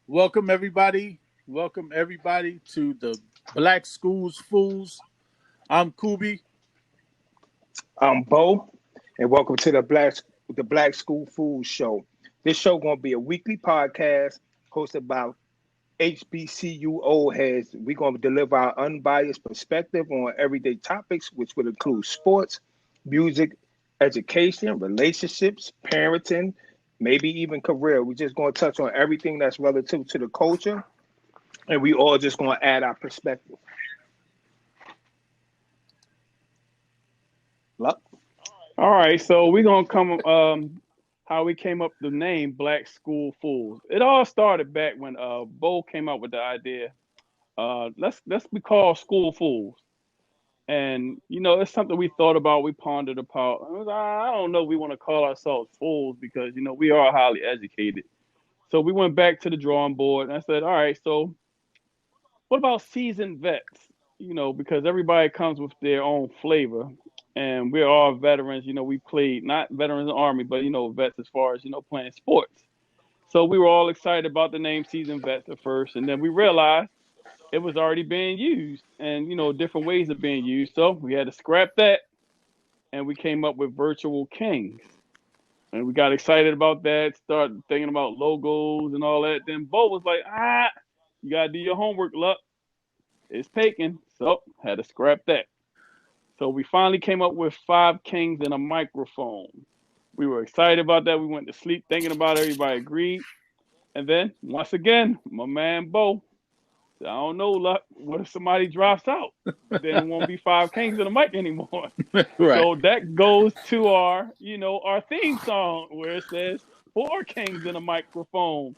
Welcome everybody. Welcome everybody to the BlaqSkooz Fools. I'm Kubi. I'm Bo, and welcome to the Black School Food Show. This show gonna be a weekly podcast hosted by HBCU old heads. We're gonna deliver our unbiased perspective on everyday topics, which would include sports, music, education, relationships, parenting, maybe even career. We're just gonna touch on everything that's relative to the culture, and we all just gonna add our perspective. Luck. All right, so we're gonna come how we came up with the name Black School Fools. It all started back when Bo came up with the idea. Let's be called School Fools. And it's something we thought about, we pondered about. I don't know if we want to call ourselves fools because we are highly educated. So we went back to the drawing board and I said, all right, so what about seasoned vets? Because everybody comes with their own flavor, and we're all veterans. We played not veterans in the army, but vets as far as playing sports. So we were all excited about the name seasoned vets at first, and then we realized it was already being used, and different ways of being used. So we had to scrap that, and we came up with virtual kings. And we got excited about that, started thinking about logos and all that. Then Bo was like, you gotta do your homework, Luck. It's taken. So had to scrap that. So we finally came up with five kings and a microphone. We were excited about that. We went to sleep thinking about it. Everybody agreed. And then once again, my man Bo said, I don't know, Luck. What if somebody drops out? Then it won't be five kings and a mic anymore. Right. So that goes to our theme song where it says four kings and a microphone.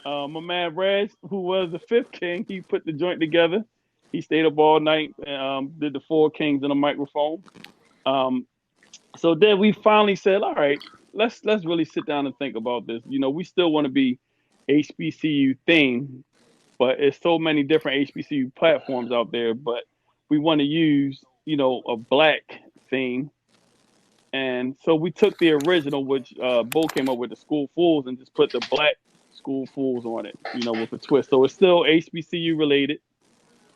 My man Reg, who was the fifth king, he put the joint together. He stayed up all night and did the four kings and a microphone. Um, so then we finally said, all right, let's really sit down and think about this. We still want to be HBCU themed, but it's so many different HBCU platforms out there. But we want to use a black theme, and so we took the original, which Bo came up with, the School Fools, and just put the Black School Fools on it, with a twist. So it's still HBCU related,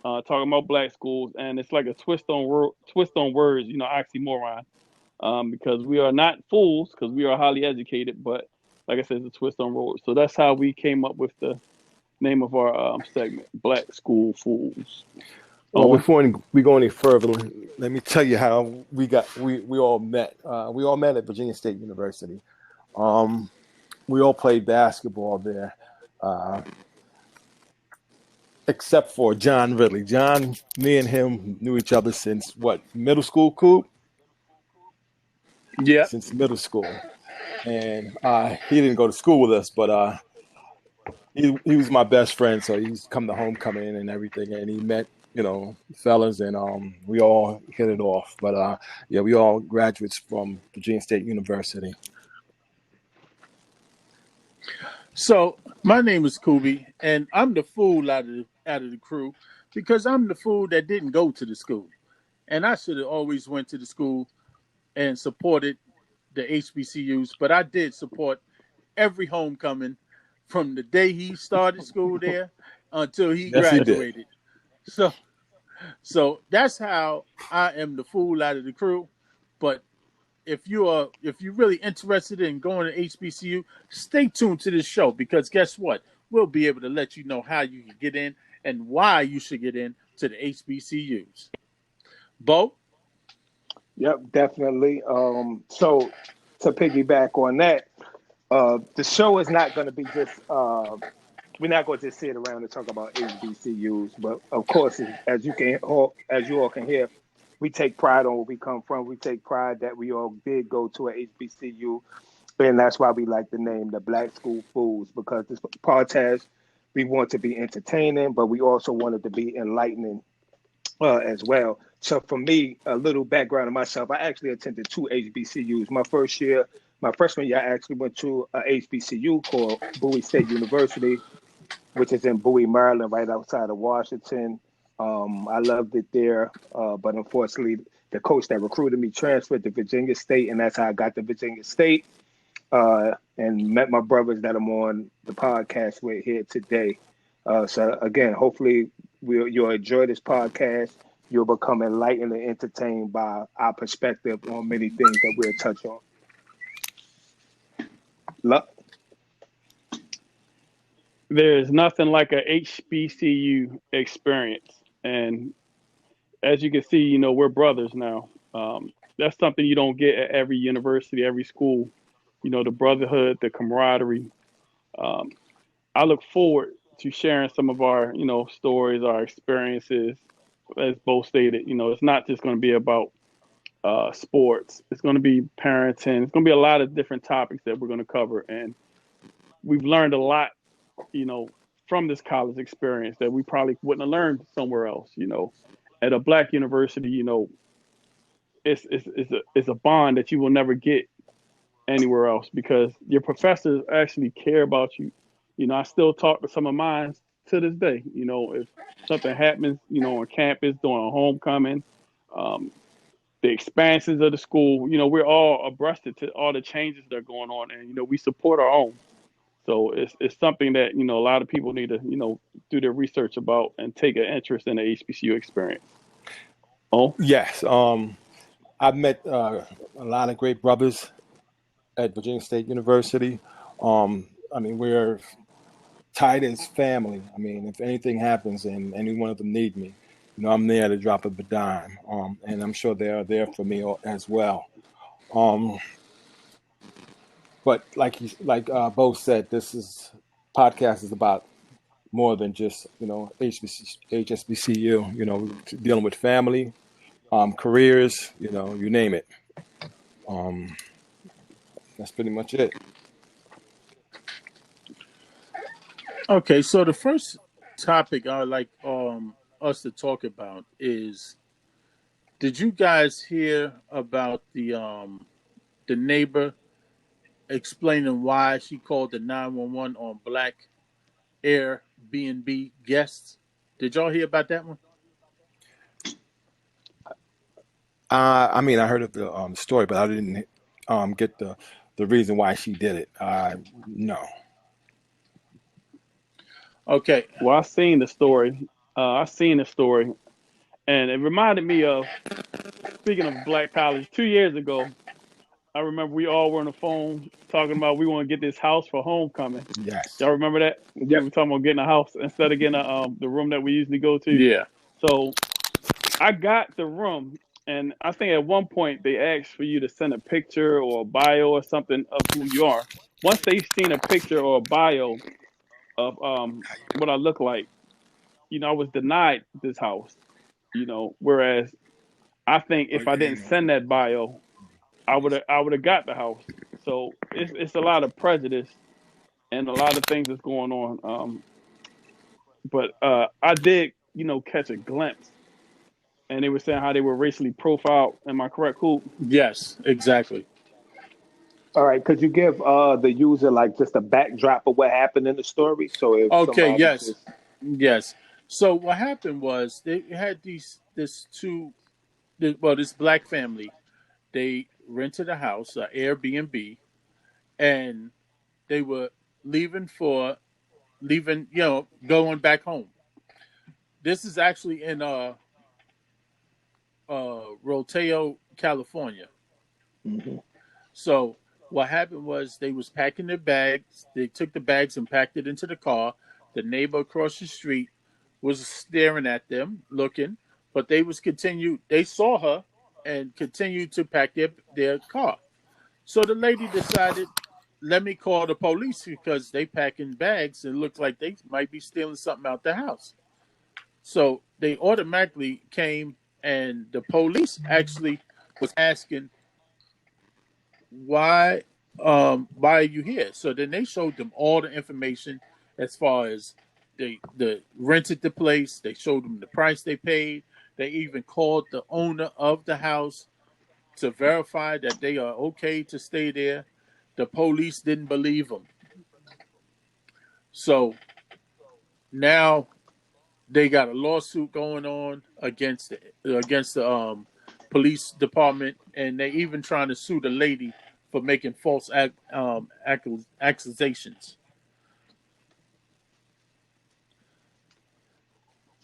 talking about black schools, and it's like a twist on words, oxymoron, because we are not fools, because we are highly educated, but like I said, it's a twist on words. So that's how we came up with the name of our segment, Black School Fools. Well, before we go any further, let me tell you how we all met. We all met at Virginia State University. We all played basketball there, except for John Ridley. John, me and him knew each other since what, middle school, Coop? Yeah. Since middle school. And he didn't go to school with us, but he was my best friend, so he used to come to homecoming and everything, and he met fellas, and we all hit it off. But yeah, we all graduates from Virginia State University. So my name is Kubi, and I'm the fool out of the crew because I'm the fool that didn't go to the school, and I should have always went to the school and supported the HBCUs. But I did support every homecoming from the day he started school there until he Yes, he did. graduated. So that's how I am the fool out of the crew. But if you're really interested in going to HBCU, stay tuned to this show because guess what? We'll be able to let you know how you can get in and why you should get in to the HBCUs. Bo? Yep, definitely. So to piggyback on that, the show is not going to be just. We're not going to just sit around and talk about HBCUs, but of course, as you all can hear, we take pride on where we come from. We take pride that we all did go to a HBCU, and that's why we like the name the Black School Fools, because this podcast we want to be entertaining, but we also want it to be enlightening as well. So for me, a little background of myself, I actually attended two HBCUs. My freshman year, I actually went to a HBCU called Bowie State University, which is in Bowie, Maryland, right outside of Washington. I loved it there, but unfortunately, the coach that recruited me transferred to Virginia State, and that's how I got to Virginia State. and met my brothers that I'm on the podcast with here today. So again, hopefully you'll enjoy this podcast. You'll become enlightened and entertained by our perspective on many things that we'll touch on. Luck. There's nothing like a HBCU experience, and as you can see, we're brothers now. That's something you don't get at every university, every school. The brotherhood, the camaraderie. Um, I look forward to sharing some of our, stories, our experiences. As both stated, it's not just going to be about sports. It's going to be parenting. It's going to be a lot of different topics that we're going to cover, and we've learned a lot, from this college experience that we probably wouldn't have learned somewhere else. At a Black university, it's a bond that you will never get anywhere else because your professors actually care about you. I still talk to some of mine to this day. If something happens, on campus during a homecoming, the expansions of the school, we're all abreast to all the changes that are going on, and we support our own. So it's something that a lot of people need to do their research about and take an interest in the HBCU experience. Oh Yes, I've met a lot of great brothers at Virginia State University. We're tight as family. If anything happens and any one of them need me, I'm there to drop a dime. And I'm sure they are there for me as well. But like both said, podcast is about more than just HSBCU. Dealing with family, careers, you name it. That's pretty much it. Okay, so the first topic I'd like us to talk about is: did you guys hear about the neighbor explaining why she called the 911 on Black Airbnb guests? Did y'all hear about that one? I heard of the story, but I didn't get the reason why she did it. No. Okay. well, I seen the story. And it reminded me of, speaking of Black college, 2 years ago. I remember we all were on the phone talking about we want to get this house for homecoming. Yes. Y'all remember that? We Yep. were talking about getting a house instead of getting the room that we usually go to. Yeah. So I got the room, and I think at one point they asked for you to send a picture or a bio or something of who you are. Once they've seen a picture or a bio of what I look like, I was denied this house. Whereas I think if I didn't send that bio, I would have got the house. So it's a lot of prejudice and a lot of things that's going on. But I did, catch a glimpse, and they were saying how they were racially profiled. Am I correct, Cool? Yes, exactly. All right. Could you give the user like just a backdrop of what happened in the story? So if Okay, somebody yes. just Yes. So what happened was they had this black family. They rented a house, an Airbnb, and they were leaving, going back home. This is actually in Roteo, California. Mhm. So what happened was they was packing their bags. They took the bags and packed it into the car. The neighbor across the street was staring at them, looking, but they saw her and continued to pack their car. So the lady decided, let me call the police because they packing bags and look like they might be stealing something out the house. So they automatically came, and the police actually was asking, why are you here? So then they showed them all the information as far as they rented the place. They showed them the price they paid. They even called the owner of the house to verify that they are okay to stay there. The police didn't believe them. So now they got a lawsuit going on against the police department, and they even trying to sue the lady for making false accusations.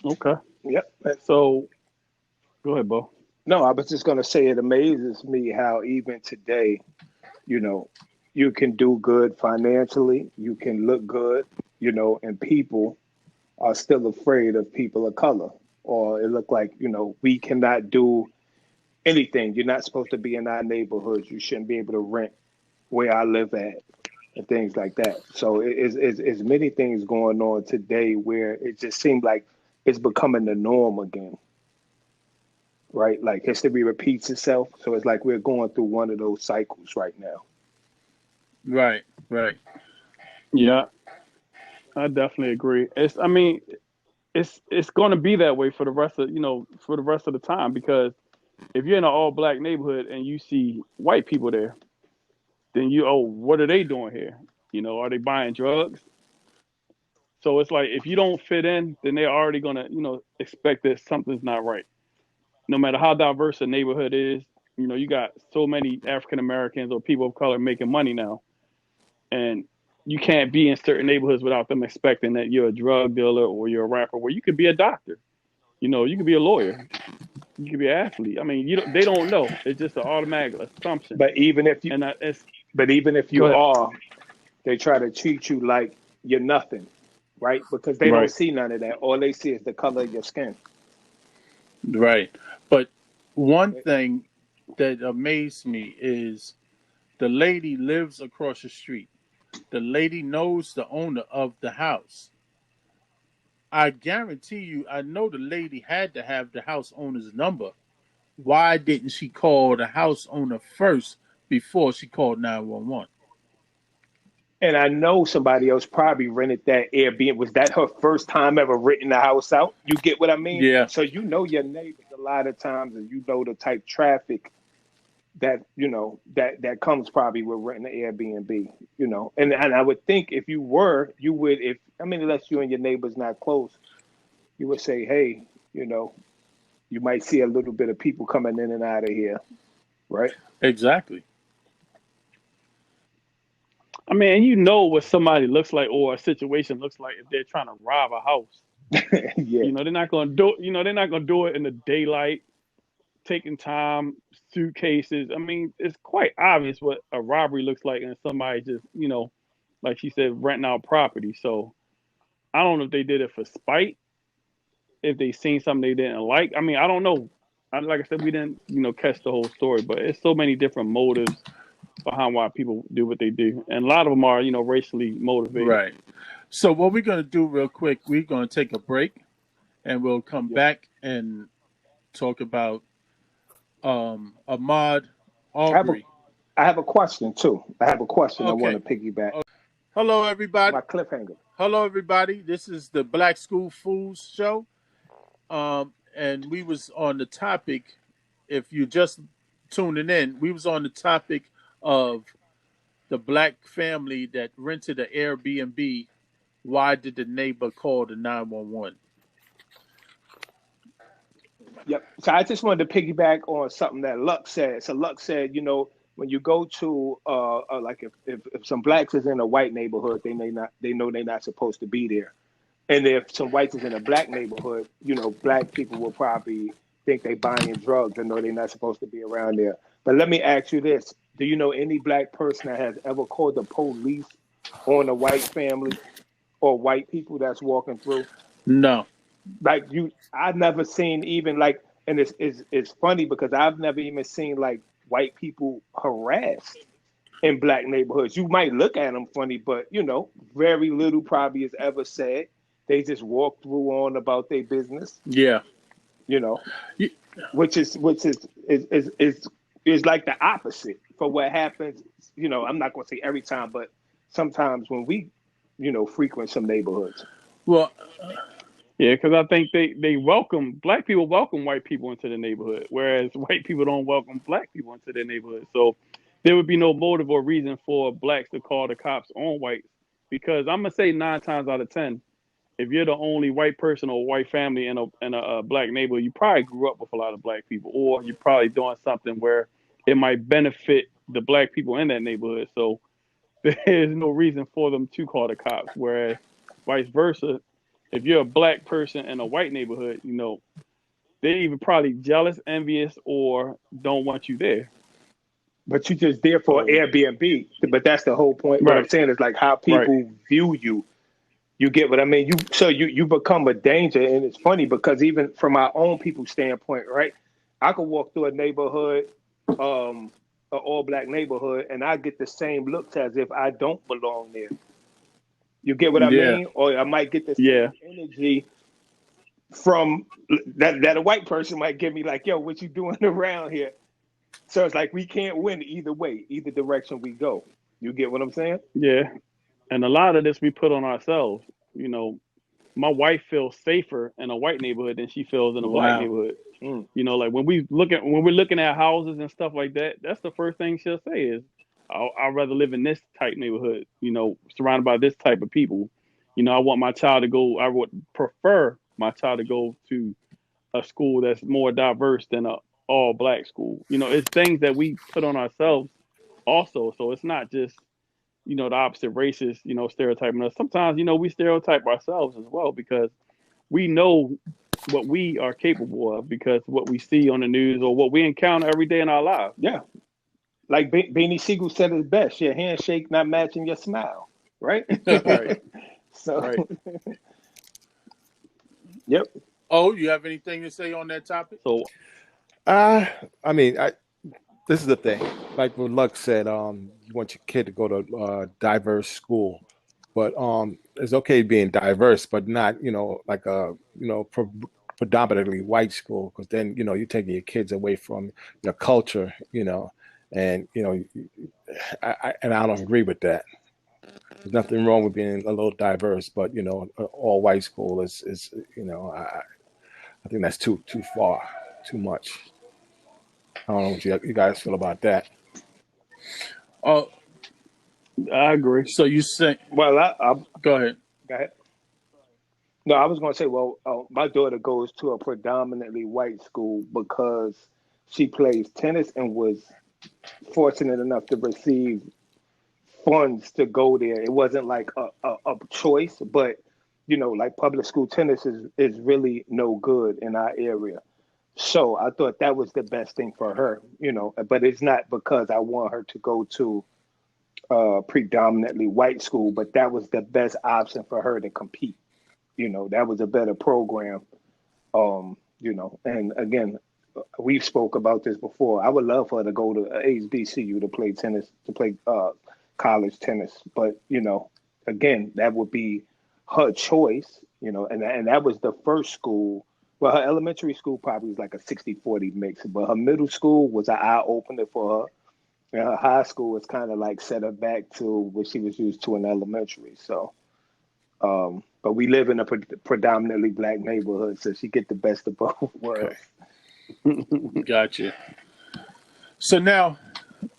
Okay. Yep. So go ahead, Bo. No, I was just going to say it amazes me how even today, you know, you can do good financially, you can look good, and people are still afraid of people of color. Or it look like, we cannot do anything. You're not supposed to be in our neighborhoods. You shouldn't be able to rent where I live at and things like that. So it's many things going on today where it just seems like it's becoming the norm again, right? Like history repeats itself. So it's like we're going through one of those cycles right now. Right, right. Yeah, I definitely agree. It's going to be that way for the rest of the time, because if you're in an all black neighborhood and you see white people there, then what are they doing here? Are they buying drugs? So it's like if you don't fit in, then they're already gonna expect that something's not right. No matter how diverse a neighborhood is, you got so many African Americans or people of color making money now, and you can't be in certain neighborhoods without them expecting that you're a drug dealer or you're a rapper. Where you could be a doctor, you could be a lawyer, you could be an athlete. I mean, they don't know. It's just an automatic assumption. But even if you, And it's but even if Go you ahead. are, they try to treat you like you're nothing, right? Because they don't Right. see none of that. All they see is the color of your skin. Right. But one thing that amazed me is the lady lives across the street. The lady knows the owner of the house. I guarantee you, I know the lady had to have the house owner's number. Why didn't she call the house owner first before she called 911? And I know somebody else probably rented that Airbnb. Was that her first time ever renting the house out? You get what I mean? Yeah, So you know your neighbors a lot of times, and you know the type traffic that that comes probably with renting an Airbnb. And I would think if you were, you would, if I mean, unless you and your neighbors not close, you would say, hey, you know, you might see a little bit of people coming in and out of here, right? exactly. I mean, and you know what somebody looks like or a situation looks like if they're trying to rob a house. Yeah. They're not going to do. They're not going to do it in the daylight, taking time, suitcases. I mean, it's quite obvious what a robbery looks like, and somebody just, like she said, renting out property. So I don't know if they did it for spite, if they seen something they didn't like. I mean, I don't know. Like I said, we didn't, catch the whole story, but it's so many different motives behind why people do what they do, and a lot of them are, racially motivated. Right. So what we're going to do real quick, we're going to take a break and we'll come Yep. back and talk about Ahmaud I have a Arbery. I have a question too. I have a question I want Okay. to piggyback. Hello, everybody. My cliffhanger. Hello, everybody. This is the Black School Fools show. And we was on the topic, if you just tuning in, we was on the topic of the black family that rented an Airbnb. Why did the neighbor call the 911? Yep. So I just wanted to piggyback on something that Luck said. So Luck said, when you go to like if some blacks is in a white neighborhood, they know they're not supposed to be there. And if some whites is in a black neighborhood, black people will probably think they buying drugs and know they're not supposed to be around there. But let me ask you this. Do you know any black person that has ever called the police on a white family or white people that's walking through? No. Like I've never seen even like, and it's funny because I've never even seen like white people harassed in black neighborhoods. You might look at them funny, but very little probably is ever said. They just walk through on about their business, Yeah. you know, which is like the opposite for what happens. I'm not going to say every time, but sometimes when we, frequent some neighborhoods. Well, Yeah, because I think they welcome black people welcome white people into the neighborhood, whereas white people don't welcome black people into their neighborhood. So there would be no motive or reason for blacks to call the cops on whites, because I'm gonna say 9 times out of 10, if you're the only white person or white family in a black neighborhood, you probably grew up with a lot of black people, or you're probably doing something where it might benefit the black people in that neighborhood. So there's no reason for them to call the cops. Whereas vice versa, if you're a black person in a white neighborhood, they're even probably jealous, envious, or don't want you there. But you just there for So Airbnb. But that's the whole point. What I'm right, saying is like how right, people view you. You get what I mean? You become a danger, and it's funny because even from our own people's standpoint, right? I could walk through a neighborhood, an all black neighborhood, and I get the same looks as if I don't belong there. You get what I Yeah. mean? Or I might get the yeah, same energy from that a white person might give me like, yo, what you doing around here? So it's like we can't win either way, either direction we go. You get what I'm saying? yeah. And a lot of this we put on ourselves. You know, my wife feels safer in a white neighborhood than she feels in a black Wow. neighborhood. Mm. Like when we're looking at houses and stuff like that, that's the first thing she'll say is, I'd rather live in this type neighborhood, surrounded by this type of people. I would prefer my child to go to a school that's more diverse than a all black school. It's things that we put on ourselves also. So it's not just, the opposite races, stereotyping us. Sometimes, we stereotype ourselves as well because we know what we are capable of because what we see on the news or what we encounter every day in our lives. Yeah. Like Beanie Siegel said it best, your handshake not matching your smile, right? Right, So, right. yep. Oh, you have anything to say on that topic? So, I mean, this is the thing. Like what Luck said, you want your kid to go to a diverse school, but it's okay being diverse, but not like a predominantly white school, because then you're taking your kids away from your culture, and I don't agree with that. There's nothing wrong with being a little diverse, but all white school is I think that's too far, too much. I don't know what you guys feel about that. Oh, I agree. so you say? Well, Go ahead. go ahead. No, I was going to say, well, my daughter goes to a predominantly white school because she plays tennis and was fortunate enough to receive funds to go there. It wasn't like a choice, but like public school tennis is really no good in our area. So I thought that was the best thing for her, but it's not because I want her to go to predominantly white school, but that was the best option for her to compete. That was a better program. And again, we've spoke about this before. I would love for her to go to HBCU to play tennis, to play college tennis. But, again, that would be her choice, and that was the first school. Well, her elementary school probably was like a 60-40 mix, but her middle school was an eye opener for her. And her high school was kind of like set her back to what she was used to in elementary. So, but we live in a predominantly black neighborhood, so she get the best of both worlds. Gotcha. So now,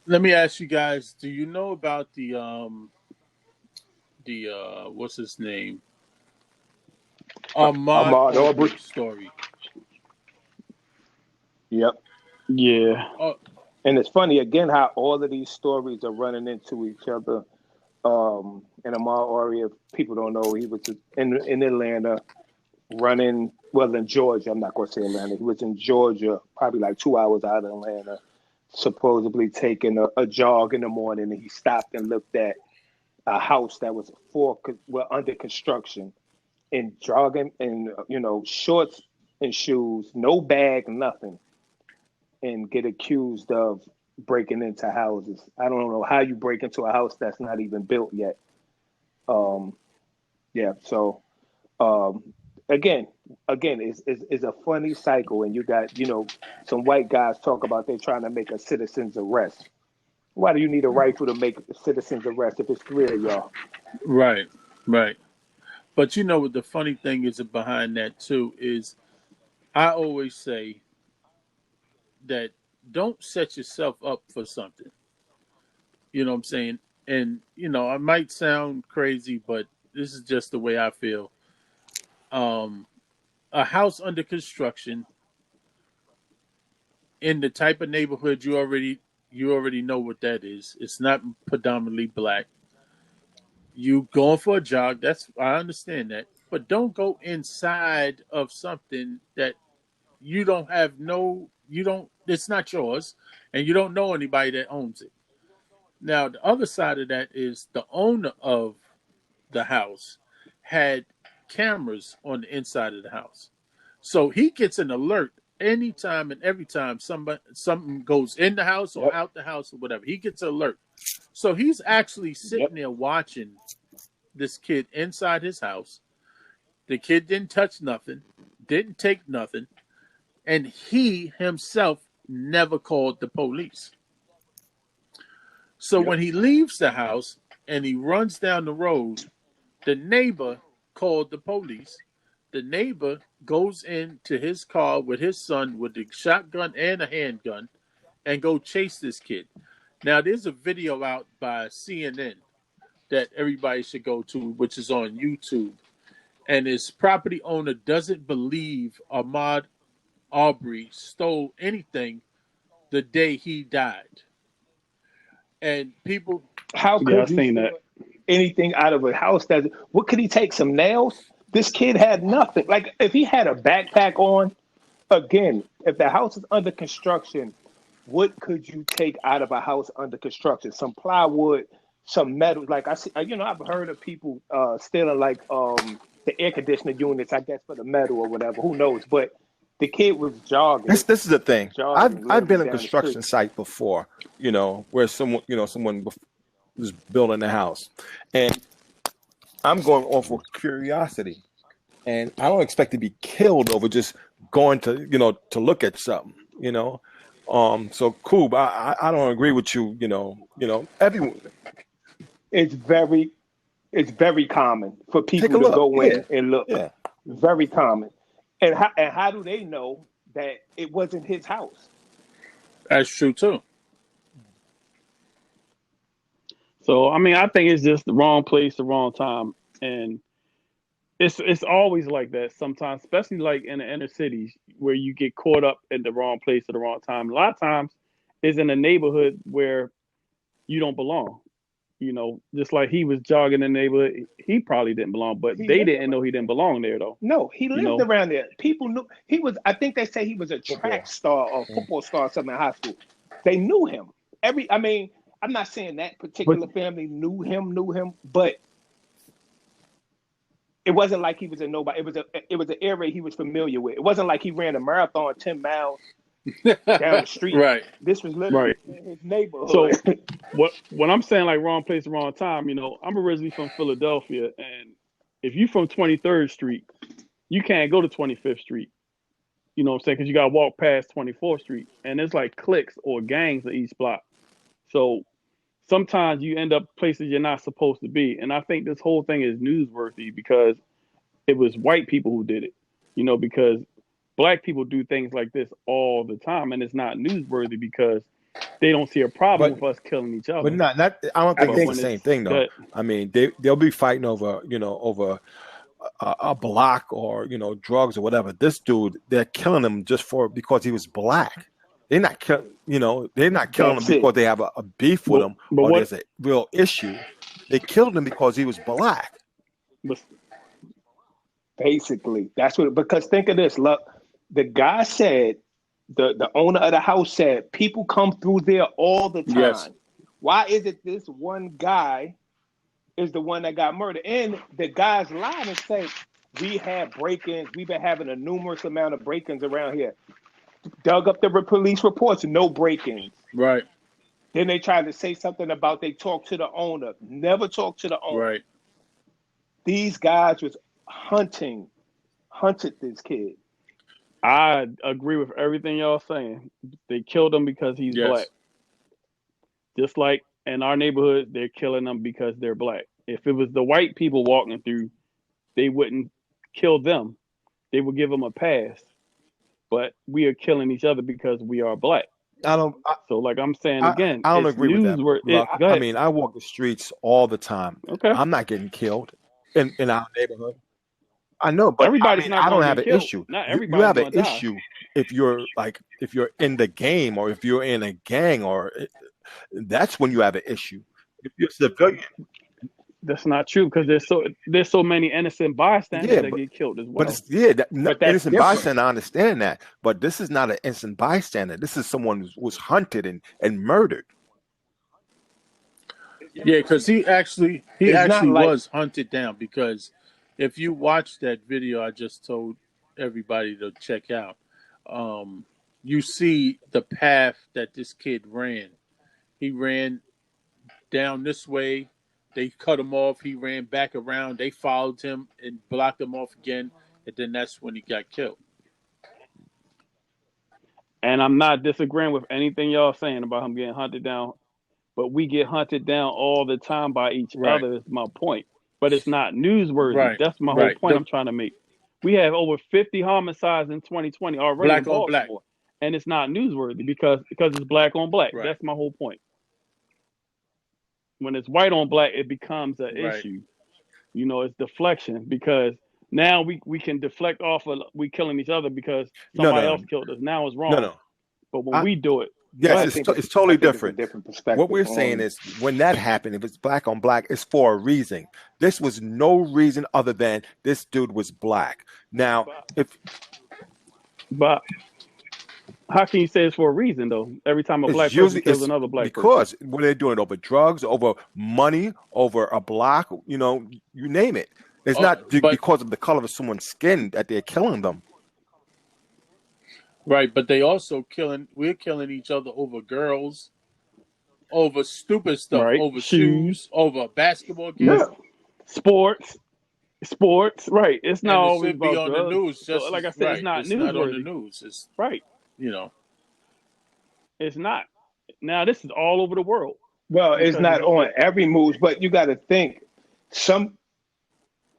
let me ask you guys: do you know about the what's his name, Ahmaud Ahmaud Arbery Arbery. story? Yep. Yeah, Oh, And it's funny again how all of these stories are running into each other. And Ahmaud Arbery, if people don't know, he was in Atlanta running. Well, in Georgia, I'm not going to say Atlanta. He was in Georgia, probably like 2 hours out of Atlanta, supposedly taking a jog in the morning, and he stopped and looked at a house that was under construction, and jogging and shorts and shoes, no bag, nothing, and get accused of breaking into houses. I don't know how you break into a house that's not even built yet. Um, yeah, so um, again, it's a funny cycle, and you got some white guys talk about they're trying to make a citizen's arrest. Why do you need a rifle to make a citizen's arrest if it's three of y'all? right, right. But you know what the funny thing is behind that too is I always say that don't set yourself up for something. You know what I'm saying? And I might sound crazy, but this is just the way I feel. Um, a house under construction in the type of neighborhood you already you already know what that is. It's not predominantly black. You going for a jog, I understand that. But don't go inside of something that it's not yours, and you don't know anybody that owns it. Now, the other side of that is the owner of the house had cameras on the inside of the house. So he gets an alert anytime and every time something goes in the house or out the house or whatever. He gets an alert. So he's actually sitting there watching this kid inside his house. The kid didn't touch nothing, didn't take nothing, and he himself never called the police. So when he leaves the house and he runs down the road, the neighbor called the police. The neighbor goes into his car with his son with a shotgun and a handgun and go chase this kid. Now, there's a video out by CNN that everybody should go to, which is on YouTube. And his property owner doesn't believe Ahmaud Arbery stole anything the day he died. And people... How could you steal anything out of a house? What could he take? Some nails? This kid had nothing. Like, if he had a backpack on, again, if the house is under construction, what could you take out of a house under construction? Some plywood, some metal. Like, I've heard of people stealing, like, the air conditioner units, I guess, for the metal or whatever. Who knows? But the kid was jogging. This is the thing. I've been in a construction site before, where someone was building a house, and I'm going off of curiosity, and I don't expect to be killed over just going to to look at something. So Koob, I don't agree with you. Everyone. It's very common for people to go in and look. Yeah. Very common. And how do they know that it wasn't his house? That's true too. So I think it's just the wrong place, the wrong time, and it's always like that sometimes, especially like in the inner cities where you get caught up in the wrong place at the wrong time. A lot of times, it's in a neighborhood where you don't belong. Just like he was jogging in the neighborhood, he probably didn't belong, but they didn't know he didn't belong there though. No, he lived around there. People knew he was. I think they say he was a track star or football star or something in high school. They knew him. I'm not saying that particular family knew him, but it wasn't like he was a nobody. It was an area he was familiar with. It wasn't like he ran a marathon 10 miles down the street. Right. This was literally in his neighborhood. So what I'm saying, like wrong place, wrong time, I'm originally from Philadelphia, and if you from 23rd Street, you can't go to 25th Street. You know what I'm saying? Because you got to walk past 24th Street, and there's like cliques or gangs in each block. So sometimes you end up places you're not supposed to be. And I think this whole thing is newsworthy because it was white people who did it, because Black people do things like this all the time, and it's not newsworthy because they don't see a problem with us killing each other. But not. I don't think it's the same thing, though. They'll be fighting over, over a block or drugs or whatever. This dude, they're killing him because he was Black. They're not killing him because they have a beef with him or there's a real issue. They killed him because he was Black. Basically, that's what. Because think of this. Look, the guy said, the owner of the house said, people come through there all the time. Yes. Why is it this one guy is the one that got murdered? And the guys lied and said, we had break-ins. We've been having a numerous amount of break-ins around here. Dug up the police reports, no break-ins. Right. Then they tried to say something about they talked to the owner. Never talked to the owner. Right. These guys was hunted this kid. I agree with everything y'all saying. They killed him because he's Black. Just like in our neighborhood, they're killing them because they're Black. If it was the white people walking through, they wouldn't kill them. They would give them a pass. But we are killing each other because we are Black. So like I'm saying again, I don't agree with that. I walk the streets all the time. Okay. I'm not getting killed in our neighborhood. I know, but Everybody's not I don't going to have get an killed. issue. Not You everybody's have an going to die. issue if you're in the game or if you're in a gang or that's when you have an issue. If you're a civilian, That's not true because there's so many innocent bystanders yeah, that get killed as but well. But that's innocent different. bystander. I understand that, but this is not an innocent bystander. This is someone who was hunted and murdered. Yeah, because he actually It's not like was hunted down. Because if you watch that video, I just told everybody to check out. You see the path that this kid ran. He ran down this way. They cut him off. He ran back around. They followed him and blocked him off again. And then that's when he got killed. And I'm not disagreeing with anything y'all saying about him getting hunted down, but we get hunted down all the time by each Right. other is my point. But it's not newsworthy. Right. That's my whole Right. point I'm trying to make. We have over 50 homicides in 2020 already Black in on Baltimore. black. And it's not newsworthy because it's black on black. Right. That's my whole point. When it's white on black, it becomes an Right. issue. You know, it's deflection because now we can deflect off of we killing each other because somebody else killed us. Now it's wrong. No. But when we do it, Yes, it's totally different. Different perspective. What we're saying is when that happened, if it's black on black, it's for a reason. This was no reason other than this dude was black. Now, but how can you say it's for a reason though? Every time a black person kills another black person. Because what they're doing over drugs, over money, over a block, you name it. It's not because of the color of someone's skin that they're killing them. Right, but they also we're killing each other over girls, over stupid stuff, right. over shoes, over basketball games. No. Sports, right. It's not always be about on drugs. the news. So, like I said, right. it's not It's newsworthy. not on the news. It's right. It's not. Now this is all over the world. Well, it's not on every move, but you got to think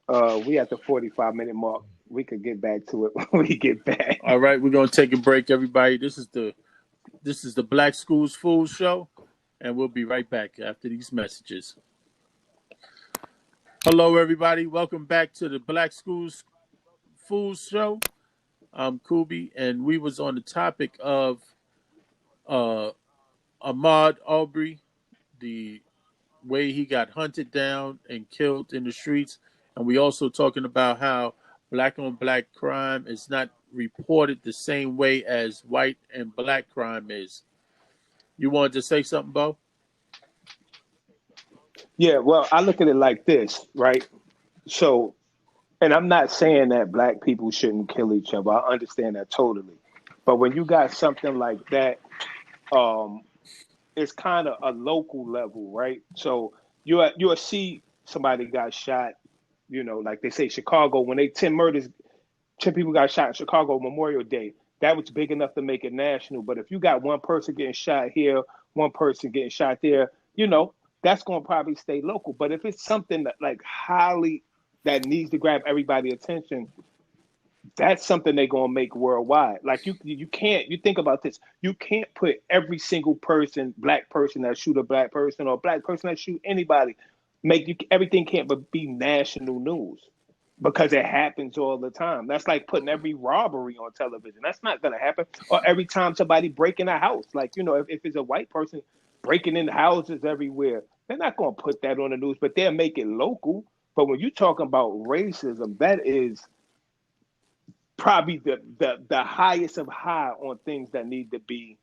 we at the 45-minute mark. We could get back to it when we get back. All right, we're gonna take a break, everybody. This is the BlaqSkooz Fools Show, and we'll be right back after these messages. Hello, everybody. Welcome back to the BlaqSkooz Fools Show. I'm Kubi, and we was on the topic of Ahmaud Arbery, the way he got hunted down and killed in the streets, and we also talking about how black on black crime is not reported the same way as white and black crime is. You wanted to say something, Bo? Yeah, well, I look at it like this, right? So, and I'm not saying that black people shouldn't kill each other. I understand that totally. But when you got something like that, it's kind of a local level, right? So you'll see somebody got shot, like they say Chicago, when 10 people got shot in Chicago Memorial Day, that was big enough to make it national. But if you got one person getting shot here, one person getting shot there, that's going to probably stay local. But if it's something that that needs to grab everybody's attention, that's something they're going to make worldwide. Like you can't, you think about this, you can't put every single black person that shoot a black person or black person that shoot anybody, everything can't but be national news because it happens all the time. That's like putting every robbery on television. That's not going to happen. Or every time somebody break in a house, like, if it's a white person breaking into houses everywhere, they're not going to put that on the news, but they'll make it local. But when you're talking about racism, that is probably the highest of high on things that need to be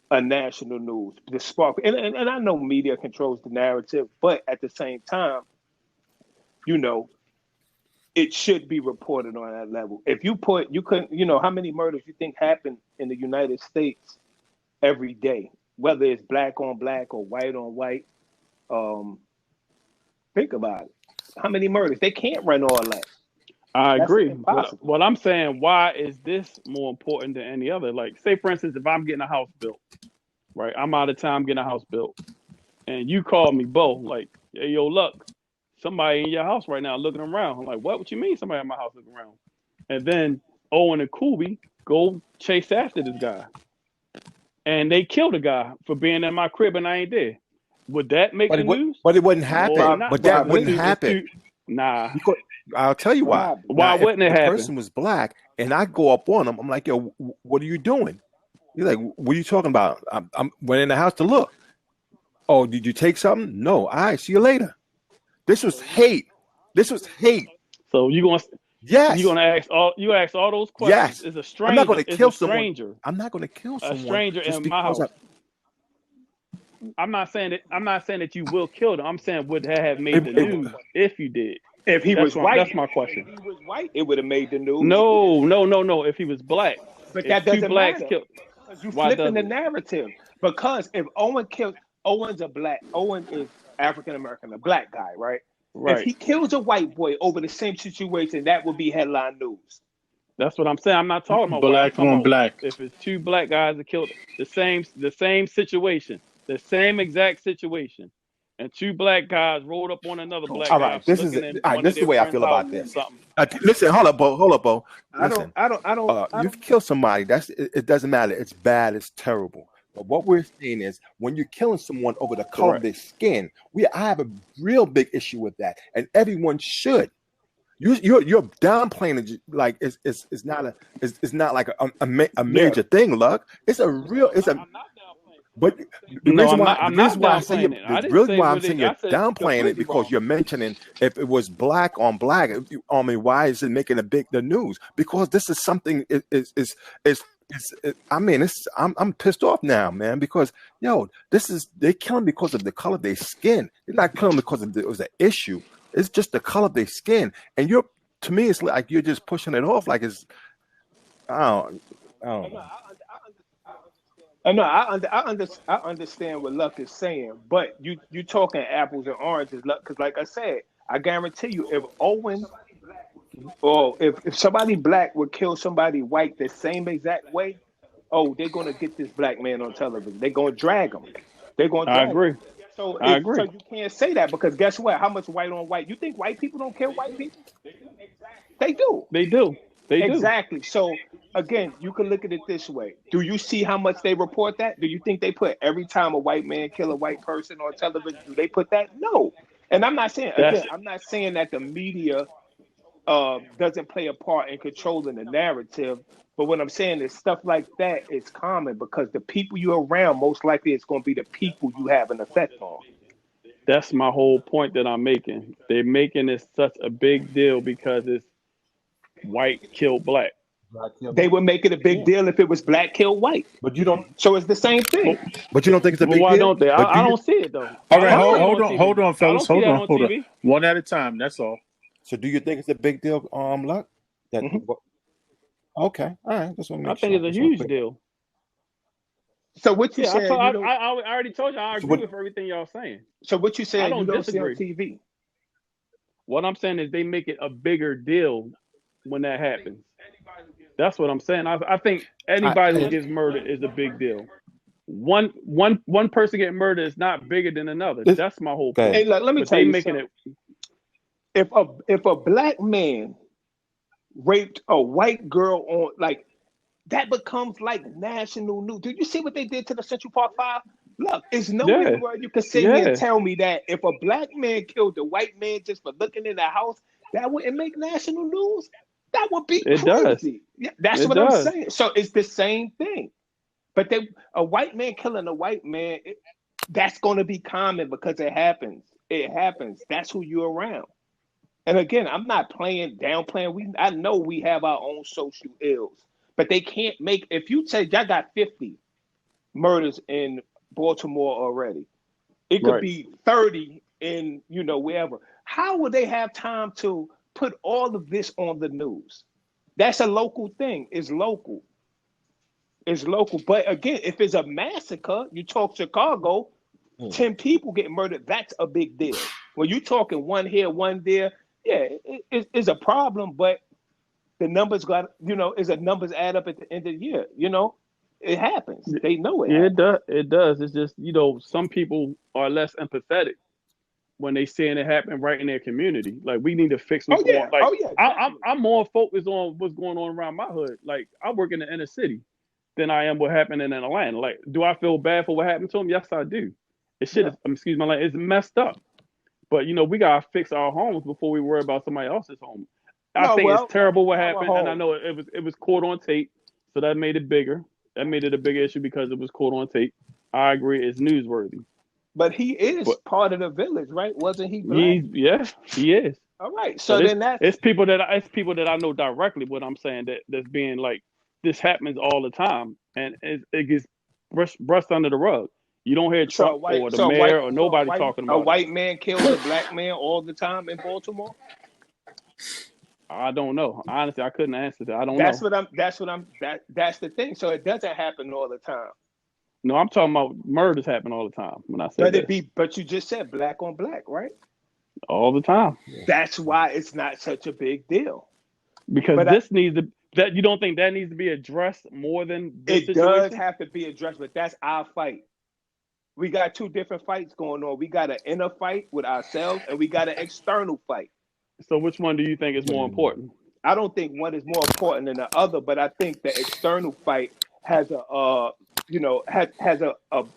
a national news. The spark, and I know media controls the narrative, but at the same time, it should be reported on that level. If you couldn't, how many murders you think happen in the United States every day, whether it's black on black or white on white? Think about it. How many murders? They can't run all that. I agree. What I'm saying, why is this more important than any other? Like, say, for instance, if I'm getting a house built, right? I'm out of time getting a house built. And you call me, Bo, like, hey, yo, look, somebody in your house right now looking around. I'm like, what you mean somebody in my house looking around? And then Owen and Kubi go chase after this guy. And they killed a guy for being in my crib and I ain't there. Would that make the news? But it wouldn't happen. But that wouldn't happen. Nah. Because I'll tell you why. Why Now, if wouldn't it the happen? person was black and I go up on them, I'm like, yo, what are you doing? He's like, what are you talking about? I'm went in the house to look. Oh, did you take something? No. All right, see you later. This was hate. This was hate. So you Yes. gonna ask all those questions? Yes. Is a I'm not stranger? going to Is kill a someone. stranger? I'm not going to kill A someone stranger just in my because house. I'm not saying that you will kill them. I'm saying would that have made the news if you did? If he was white, that's my question. if he was white, it would have made the news. No. If he was black, But if that two doesn't blacks matter killed, because you why flipping does the it? narrative. Because if Owen's a black. Owen is African American, a black guy, right? If Right. he kills a white boy over the same situation, that would be headline news. That's what I'm saying. I'm not talking about white. I'm Black talking on about black. if it's two black guys that killed the same situation, the same exact situation, and two black guys rolled up on another black All guy right, for looking in all right. one of This is the their way I friends' feel about houses or this. something. Listen, hold up, Bo. Hold up, Bo. Listen, I don't. you've killed somebody. It doesn't matter. It's bad. It's terrible. But what we're saying is, when you're killing someone over the color of Correct. their skin, I have a real big issue with that, and everyone should. You're downplaying it like it's not like a major thing, Luck. It's a real. It's a. But the No, reason I'm why not. I'm not I say downplaying it. I the didn't reason say why I'm what saying it. you're I said it's downplaying it completely because wrong. you're mentioning if it was black on black. I mean, why is it making the news? Because this is something I mean, I'm pissed off now, man. Because they killing because of the color of their skin. They're not killing because it was an issue. It's just the color of their skin, and to me, it's like you're just pushing it off like it's. I don't know. I understand what Luck is saying, but you talking apples and oranges, Luck. Because like I said, I guarantee you, if Owen or if somebody black would kill somebody white the same exact way, oh, they're gonna get this black man on television. They're gonna drag him. They're gonna I drag him. agree. I So agree. you can't say that because guess what? How much white on white? You think white people don't kill white people? They do. They do. They do. Exactly. So again, you can look at it this way. Do you see how much they report that? Do you think they put every time a white man kill a white person on television? Do they put that? No. And I'm not saying That's again, I'm not saying that the media doesn't play a part in controlling the narrative. But what I'm saying is stuff like that is common because the people you're around, most likely it's going to be the people you have an effect on. that's my whole point that I'm making. They're making it such a big deal because it's white killed black. They would make it a big Yeah. deal if it was black kill white. But you don't. So it's the same thing. But, But you don't think it's a but big why deal. don't they? But do I you? don't see it though. All I right, don't see it on hold TV. on, I don't fellas. see Hold that on, on hold on. TV. One at a time. That's all. So do you think it's a big deal, Luck? That Mhm. okay, all right. Just want to I make think sure. it's a Just want to huge clear. deal. So what you Yeah, saying? You don't. I already told you I So agree what? with everything y'all saying. So what you I saying? You don't don't see on disagree. TV. What I'm saying is they make it a bigger deal when that happens. That's what I'm saying. I think anybody who I gets murdered is a big deal. One person getting murdered is not bigger than another. this, That's my whole okay. Hey, point. look, let me But tell they you making something. it If a black man raped a white girl on like that becomes like national news. Did you see what they did to the Central Park Five? Look, it's nowhere in the yeah. world you can sit here and Yeah. tell me that if a black man killed a white man just for looking in the house, that wouldn't make national news. That would be It does. crazy. Yeah, that's It what I'm does. saying. So it's the same thing. But a white man killing a white man, that's going to be common because it happens. It happens. That's who you're around. And again, I'm not downplaying. I know we have our own social ills, but they can't make. If you say y'all got 50 murders in Baltimore already, it could Right. be 30 in wherever. How would they have time to put all of this on the news? That's a local thing. It's local. It's local. But again, if it's a massacre, you talk Chicago, 10 people get murdered, that's a big deal. When you talking one here, one there, yeah, it's a problem, but the numbers is a numbers add up at the end of the year. It happens. They know it Yeah, it happens. does. It does. It's just, some people are less empathetic when they seeing it happen right in their community. Like we need to fix what's Oh going. yeah. Like Oh yeah, I'm definitely. I'm more focused on what's going on around my hood. Like I work in the inner city than I am what happened in Atlanta. Like, do I feel bad for what happened to him? Yes, I do. It should Yeah. have. Excuse my language. It's messed up. But we gotta fix our homes before we worry about somebody else's home. I No, think it's well, terrible what our happened, and I home. know it was caught on tape, so that made it bigger. That made it a bigger issue because it was caught on tape. I agree, it's newsworthy. But he is But part of the village, right? Wasn't he black? he is. All right. But So it's then that's it's people that I know directly. What I'm saying that's being like this happens all the time, and it gets brushed under the rug. You don't hear so a Trump white or the so a white mayor or so nobody talking a about it. white man kills a black man all the time in Baltimore. I don't know. Honestly, I couldn't answer that. I don't That's know. what I'm. That's the thing. So it doesn't happen all the time. No, I'm talking about murders happen all the time. When I say But this, but you just said black on black, right? all the time, That's why it's not such a big deal. because But this needs to. That you don't think that needs to be addressed more than this it does situation? have to be addressed. But that's our fight. We got two different fights going on. We got an inner fight with ourselves, and we got an external fight. So which one do you think is more important? I don't think one is more important than the other, but I think the external fight has a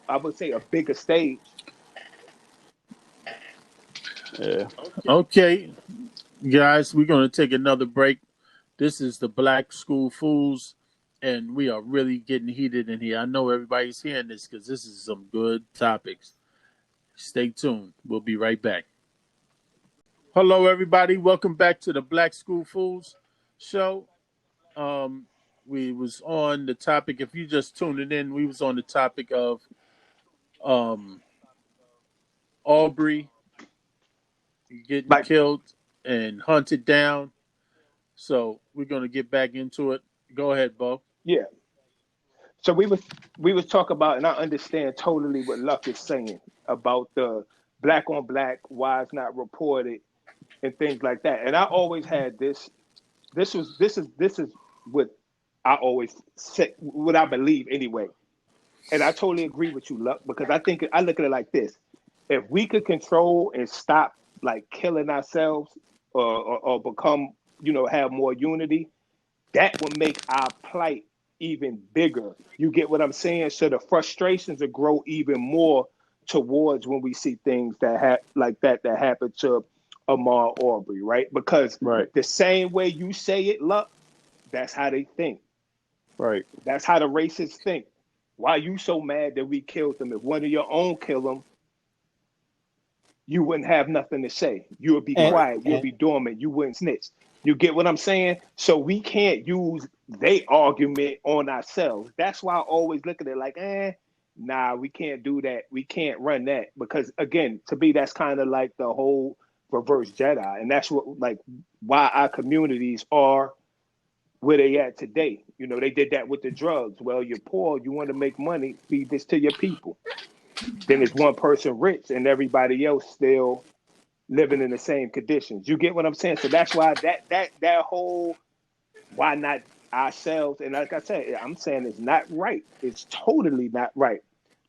I would say a bigger stage. Yeah. Okay, guys, we're going to take another break. This is the Black School Fools, and we are really getting heated in here. I know everybody's hearing this because this is some good topics. Stay tuned. We'll be right back. Hello, everybody. Welcome back to the Black School Fools show. We was on the topic. If you just tuned in, we was on the topic of um, Aubrey getting Like, killed and hunted down. So we're gonna get back into it. Go ahead, Bo. yeah. So we was talking about, and I understand totally what Luck is saying about the black on black, why it's not reported, and things like that. And I always had this. This is what I always say, what I believe anyway. And I totally agree with you, Luck, because I look at it like this: if we could control and stop like killing ourselves, or become, have more unity, that would make our plight even bigger. You get what I'm saying? So the frustrations will grow even more towards when we see things like that happen to Amar Aubrey, right? Because Right. the same way you say it, Luck, that's how they think. Right. That's how the racists think. Why you so mad that we killed them? If one of your own killed them, you wouldn't have nothing to say. You would be And, Right. quiet. You would and be dormant. You wouldn't snitch. You get what I'm saying? So we can't use they argument on ourselves. That's why I always look at it like, nah, we can't do that. We can't run that. Because again, to me, that's kind of like the whole reverse Jedi. And that's what, like, why our communities are where they at today. They did that with the drugs. Well, you're poor, you want to make money, feed this to your people. Then it's one person rich and everybody else still living in the same conditions. You get what I'm saying? So that's why that whole why not ourselves, and like I said, I'm saying it's not right. It's totally not right.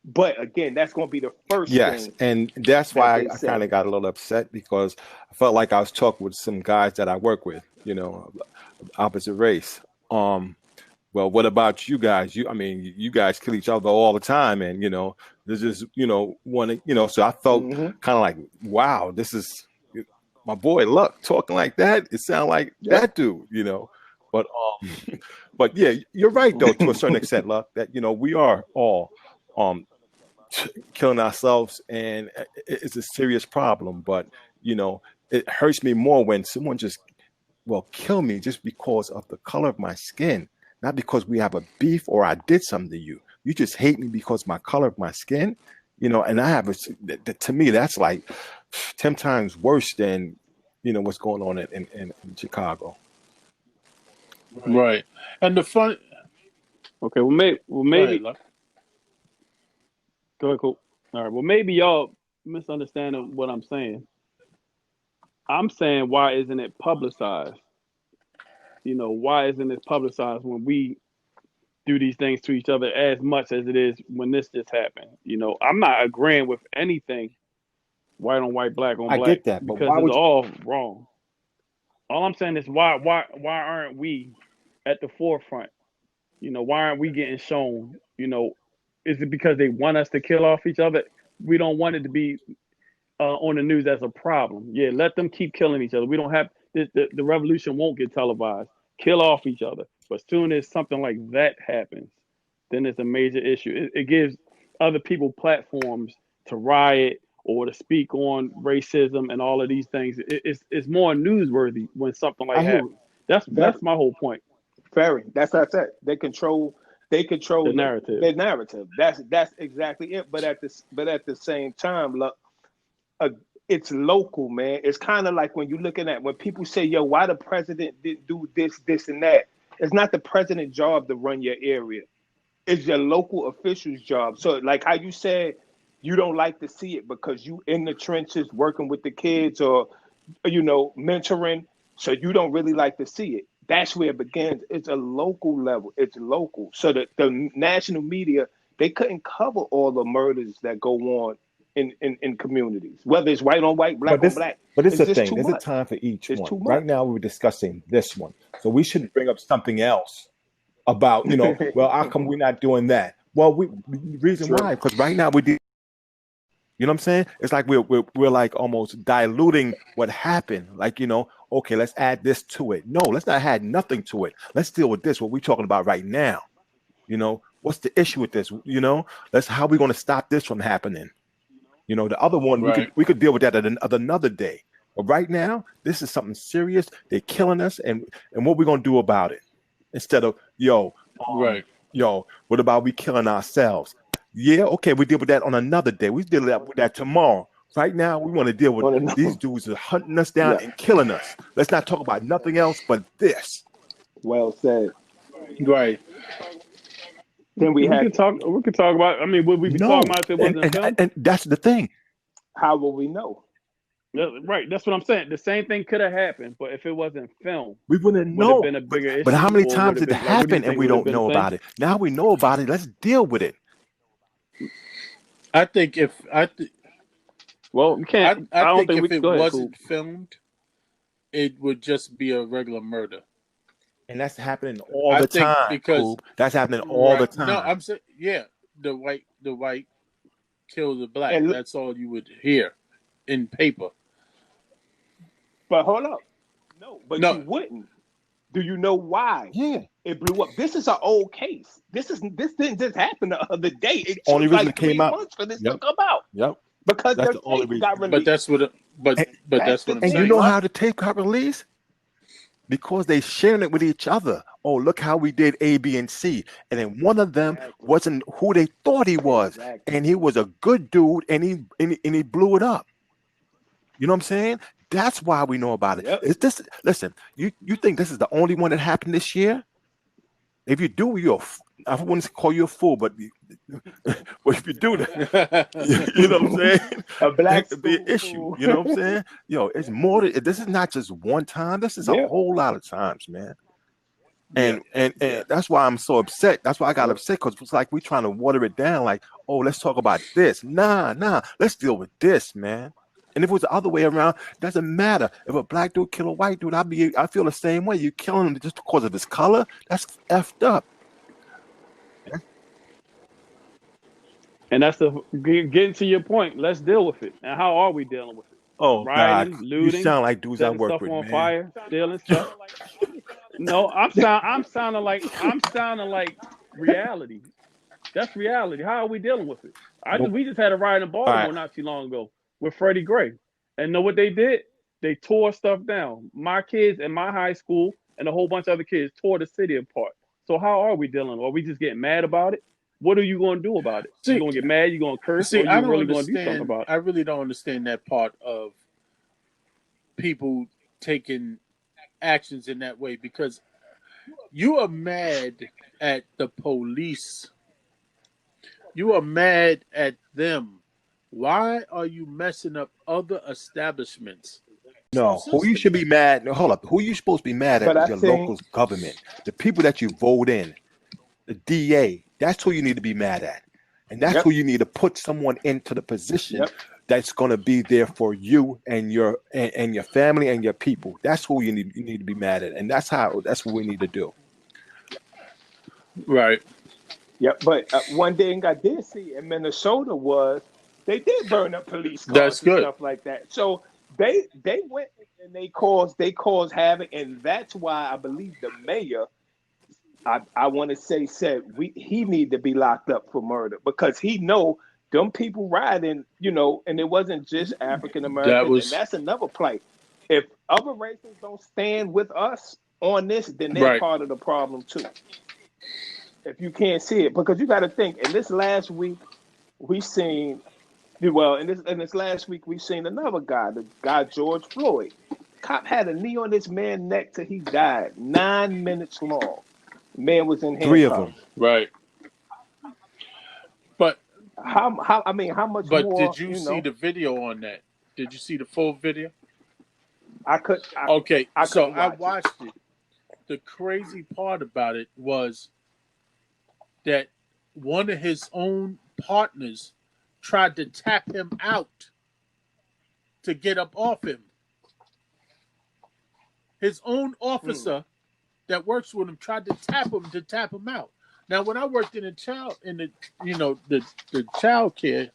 But again, that's going to be the first yes, thing and that's that why they I kind say. of got a little upset because I felt like I was talking with some guys that I work with, opposite race. Well, what about you guys? I mean, you guys kill each other all the time, and this is, one, So I felt Mm-hmm. kind of like, wow, this is my boy Luck talking like that. It sounded like Yep. that dude. But but yeah, you're right though to a certain extent, Luck. That we are all um killing ourselves, and it's a serious problem. But it hurts me more when someone just kill me just because of the color of my skin, not because we have a beef or I did something to you. You just hate me because my color of my skin, and I have to me that's like 10 times worse than what's going on in Chicago. Right. And the fun. Okay. Well, Go ahead, maybe. Luck. Go ahead, cool. All right. Well, maybe y'all misunderstanding what I'm saying. I'm saying, why isn't it publicized? Why isn't it publicized when we do these things to each other as much as it is when this just happened? I'm not agreeing with anything white on white, black on I black, get that, but because why it's would all wrong. All I'm saying is, why aren't we at the forefront? Why aren't we getting shown? Is it because they want us to kill off each other? We don't want it to be on the news as a problem. Yeah, let them keep killing each other. We don't have the revolution won't get televised. Kill off each other. But as soon as something like that happens, then it's a major issue. It gives other people platforms to riot or to speak on racism and all of these things. It's more newsworthy when something like I hear happens. That's my whole point. Ferry. That's what I said. They control The narrative. the narrative. That's exactly it. But at the same time, look, it's local, man. It's kind of like when you're looking at when people say, "Yo, why the president didn't do this, and that." It's not the president's job to run your area. It's your local official's job. So, like how you said, you don't like to see it because you in the trenches working with the kids or mentoring. So you don't really like to see it. That's where it begins. It's a local level. It's local. So the national media, they couldn't cover all the murders that go on in communities, whether it's white on white, black on black. But it's a just thing. too There's a much. time for each It's one. too much. Right now, we're discussing this one. So we shouldn't bring up something else about, well, how come we're not doing that? Well, the reason True. why, because right now we do. You know what I'm saying? It's like we're like almost diluting what happened. Like, okay, let's add this to it. No, let's not add nothing to it. Let's deal with this, what we're talking about right now. What's the issue with this? How are we going to stop this from happening? The other one, Right. we could deal with that at another day. But right now, this is something serious. They're killing us, and what we're going to do about it? Instead of, Right. what about we killing ourselves? Yeah, okay, we deal with that on another day. We deal with that tomorrow. Right now, we want to deal with these dudes are hunting us down and killing us. Let's not talk about nothing else but this. Well said. Right. Then we could talk. We could talk about. I mean, would we be talking about if it wasn't filmed? And that's the thing. How will we know? Right. That's what I'm saying. The same thing could have happened, but if it wasn't filmed, we wouldn't would know. have been a bigger issue. But how many or times would did it have been- like, what do you happen and think? we Would have don't been know the same? about it? Now we know about it. Let's deal with it. I think Well, we can't. I don't think if we it go ahead, wasn't filmed, it would just be a regular murder. And that's happening all the time. Because that's happening all the time. No, I'm saying, yeah, the white kill the black. And that's all you would hear in paper. But hold up. No, you wouldn't. Do you know why? Yeah. It blew up. This is an old case. This didn't just happen the other day. It Only took reason like it came 3 out. months for this Yep. to come out. Yep. Because That's the the only tape reason. got released. But that's what. But that's what I'm And saying. you know how the tape got released? Because they sharing it with each other. Oh, look how we did A, B, and C. And then one of them wasn't who they thought he was. Exactly. And he was a good dude, and he blew it up. You know what I'm saying? That's why we know about it. Yep. Is this? Listen, you think this is the only one that happened this year? If you do, I wouldn't call you a fool, but if you do that, you know what I'm saying? A black That could be an issue. You know what I'm saying? It's more. This is not just one time. This is a whole lot of times, man. And that's why I'm so upset. That's why I got upset, because it's like we're trying to water it down. Like, oh, let's talk about this. Nah. Let's deal with this, man. And if it was the other way around, doesn't matter. If a black dude kill a white dude, I feel the same way. You killing him just because of his color? That's effed up. And that's getting to your point. Let's deal with it. And how are we dealing with it? Oh, Rioting, God. looting, You sound like dudes I setting work stuff with, on man. fire, stealing stuff. No, I'm sounding like reality. That's reality. How are we dealing with it? We just had a riot in Baltimore not too long ago with Freddie Gray. And know what they did? They tore stuff down. My kids in my high school and a whole bunch of other kids tore the city apart. So how are we dealing? Are we just getting mad about it? What are you going to do about it? You going to get mad? You going to curse? Or you really going to do something about it? I really don't understand that part of people taking actions in that way, because you are mad at the police. You are mad at them. Why are you messing up other establishments? No, who you should be mad? No, hold up. Who you supposed to be mad at is your local government, the people that you vote in, the DA. That's who you need to be mad at, and that's who you need to put someone into the position that's going to be there for you and your family and your people. That's who you need to be mad at, and that's what we need to do. Right. Yeah, but one thing I did see in Minnesota was They did burn up police That's cars and good. stuff like that. So they went and they caused havoc, and that's why I believe the mayor, I want to say, said he need to be locked up for murder, because he know them people riding, and it wasn't just African That Americans, and was that's another plight. If other races don't stand with us on this, then they're right. part of the problem too. If you can't see it, because you got to think, in this last week we seen, well, in this last week we seen another guy, the guy George Floyd. Cop had a knee on this man's neck till he died, 9 minutes long. Man was in 3 of handcuffs. them. Right. But How much more? did you see the video on that? Did you see the full video? I could. Okay, I so couldn't I watch watched it. The crazy part about it was that one of his own partners tried to tap him out to get up off him. His own officer that works with him tried to tap him out. Now, when I worked in the child care,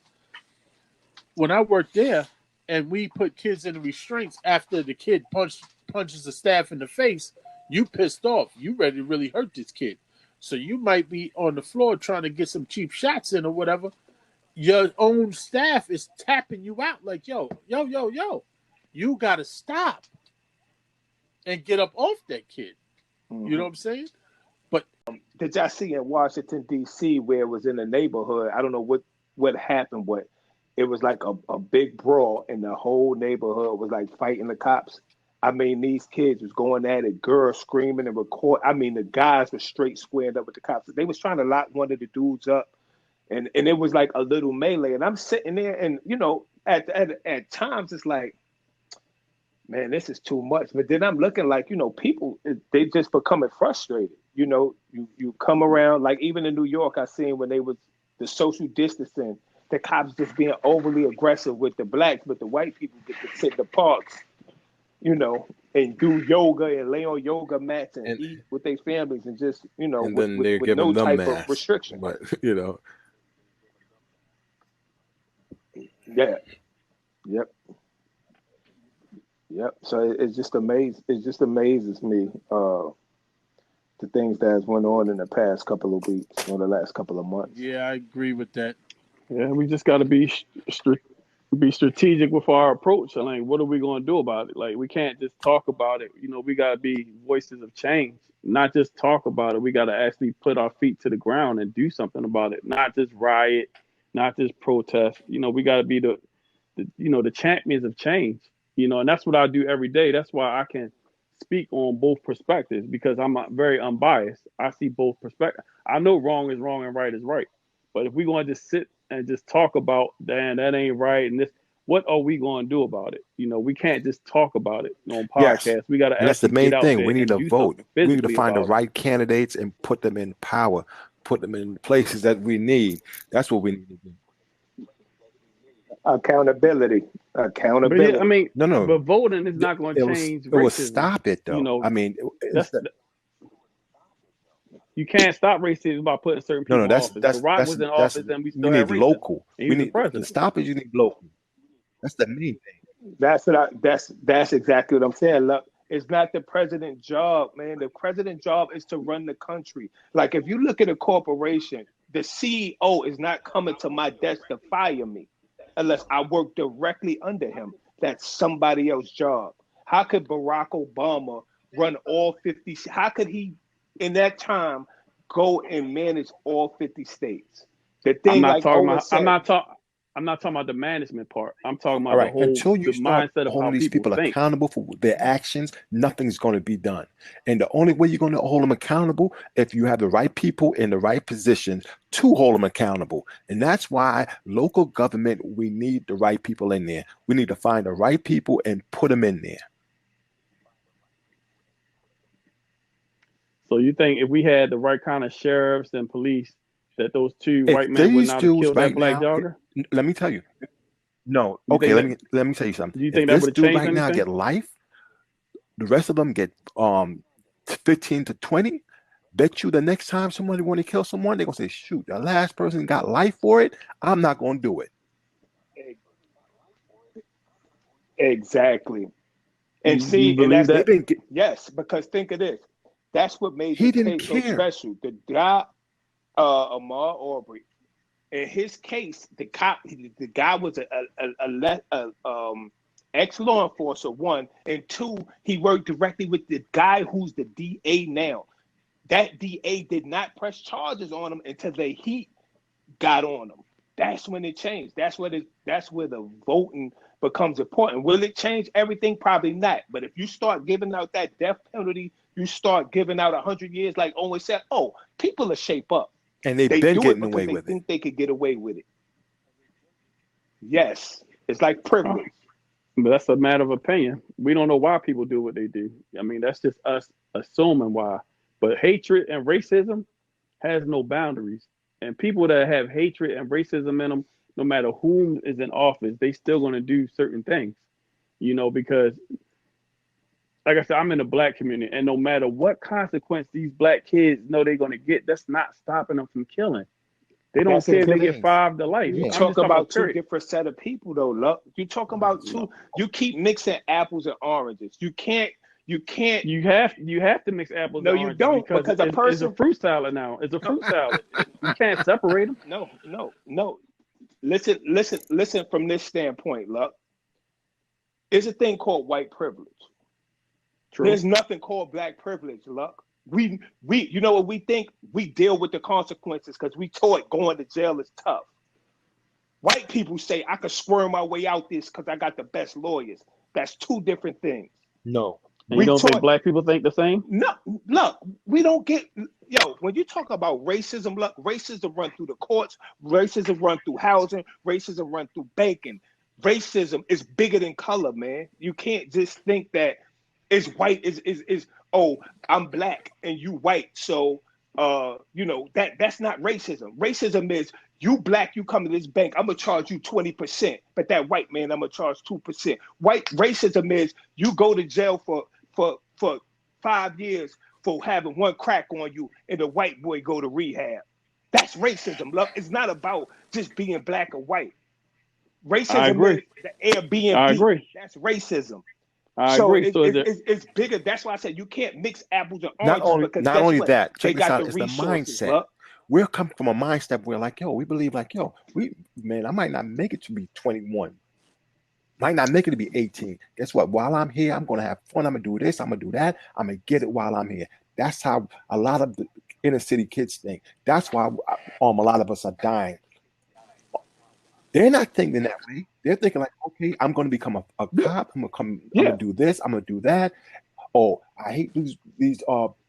when I worked there, and we put kids in the restraints after the kid punches the staff in the face, you pissed off. You ready to really hurt this kid. So you might be on the floor trying to get some cheap shots in or whatever. Your own staff is tapping you out like, yo, you got to stop and get up off that kid. Mm-hmm. You know what I'm saying? But did y'all see in Washington, D.C., where it was in the neighborhood? I don't know what happened, but it was like a big brawl, and the whole neighborhood was like fighting the cops. I mean, these kids was going at it, girls screaming and record. I mean, the guys were straight squared up with the cops. They was trying to lock one of the dudes up, and it was like a little melee. And I'm sitting there, and at times it's like, man, this is too much. But then I'm looking like, people, they just becoming frustrated. You come around, like even in New York, I seen when they was the social distancing, the cops just being overly aggressive with the blacks, but the white people get to sit in the parks, and do yoga and lay on yoga mats and eat with their families and just, and then they're with giving no them type masks, of restriction. but Yeah. Yep. So it just amazes me the things that has went on in the past couple of weeks or the last couple of months. yeah, I agree with that. Yeah, we just got to be strategic with our approach. Like, what are we going to do about it? Like, we can't just talk about it. We got to be voices of change, not just talk about it. We got to actually put our feet to the ground and do something about it, not just riot, not just protest. We got to be the champions of change, and that's what I do every day. That's why I can speak on both perspectives, because I'm very unbiased. I see both perspectives. I know wrong is wrong and right is right. But if we're going to just sit and just talk about, damn, that ain't right, and this, what are we going to do about it? We can't just talk about it on podcasts. Yes. We got to And that's the actually main get out thing. there We need to and do vote. something We need to physically find the about it. right candidates and put them in power, put them in places that we need. That's what we need to do. Accountability. But yeah, I mean, No. but voting is not going to change It will racism. stop it, though. I mean, you can't stop racism by putting certain people in office. Barack was in office, and we still have racism. Local. And he was the president. To stop it, you need local. That's the main thing. That's exactly what I'm saying. Look, it's not the president's job, man. The president's job is to run the country. Like, if you look at a corporation, the CEO is not coming to my desk to fire me unless I work directly under him. That's somebody else's job. How could Barack Obama run all 50? How could he, in that time, go and manage all 50 states? The thing, I'm not talking about the management part. I'm talking about All right. the whole Until you start mindset of holding how these people think. accountable for their actions, nothing's going to be done. And the only way you're going to hold them accountable, if you have the right people in the right positions to hold them accountable. And that's why local government, we need the right people in there. We need to find the right people and put them in there. So you think if we had the right kind of sheriffs and police, that those two white men would not have killed that black jogger? Let me tell you. No. Okay, let me tell you something. Do you think that would change right now get life, the rest of them get 15 to 20. Bet you the next time somebody want to kill someone, they're gonna say, shoot, the last person got life for it. I'm not gonna do it. Exactly. And You see, and believe that's They that? didn't get. yes, because think of this. That's what made He this didn't case so care. special. The guy, Amar Aubrey, in his case, the guy was a ex law enforcer, one, and two, he worked directly with the guy who's the DA now. That DA did not press charges on him until the heat got on him. That's when it changed. That's where the voting becomes important. Will it change everything? Probably not. But if you start giving out that death penalty, you start giving out 100 years, like Owen said, oh, people will shape up. And they've They been do it getting because away they with it. think they could get away with it. Yes, it's like Oh, privilege. but that's a matter of opinion. We don't know why people do what they do. I mean, that's just us assuming why. But hatred and racism has no boundaries. And people that have hatred and racism in them, no matter whom is in office, they still going to do certain things. Because like I said, I'm in the black community, and no matter what consequence these black kids know they're going to get, that's not stopping them from killing. They don't That's a care if they different. get 5 to life. You Yeah. I'm talk just talking about about two period. different set of people, though. Look, you talking about two. You keep mixing apples and oranges. You can't. You have to mix apples No, and you oranges don't, because because a it's a person. fruit salad now. It's a fruit salad. You can't separate them. No. Listen from this standpoint. Look, there's a thing called white privilege. True. There's nothing called black privilege. Look, you know what we think? We deal with the consequences because we taught going to jail is tough. White people say I could squirm my way out this because I got the best lawyers. That's two different things. No. And you We don't think taught black people think the same? no. Look, we don't get when you talk about racism. Look, racism run through the courts. Racism run through housing. Racism run through banking. Racism is bigger than color, man. You can't just think that it's white. Is oh, I'm black and you white, so that's not racism. Racism is you black, you come to this bank, I'm gonna charge you 20%, but that white man, I'm gonna charge 2%. White racism is you go to jail for 5 years for having one crack on you, and the white boy go to rehab. That's racism. Love. It's not about just being black or white. I Racism is agree. the I Airbnb. agree. That's racism. I So agree. So is it it's bigger. That's why I said you can't mix apples and Not oranges only because not guess only what? that, They check this got out, the it's the resources. mindset. Look, We're coming from a mindset where like, yo, we believe like, yo, I might not make it to be 21. Might not make it to be 18. Guess what? While I'm here, I'm gonna have fun. I'm gonna do this, I'm gonna do that, I'm gonna get it while I'm here. That's how a lot of the inner city kids think. That's why a lot of us are dying. They're not thinking that way. They're thinking like, okay, I'm going to become a yeah, cop. I'm going yeah. to do this. I'm going to do that. Oh, I hate these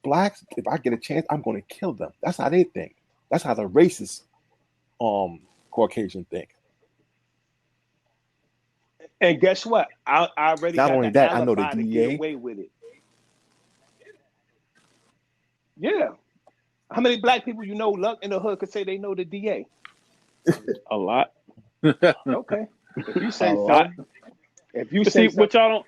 blacks. If I get a chance, I'm going to kill them. That's how they think. That's how the racist Caucasian think. And guess what? I already Not got only the that, I know the alibi to get DEA. away with it. Yeah. How many black people you know, Luck, in the hood could say they know the DA? a lot? Okay. If you A say lot. so, if you But say see, so, what y'all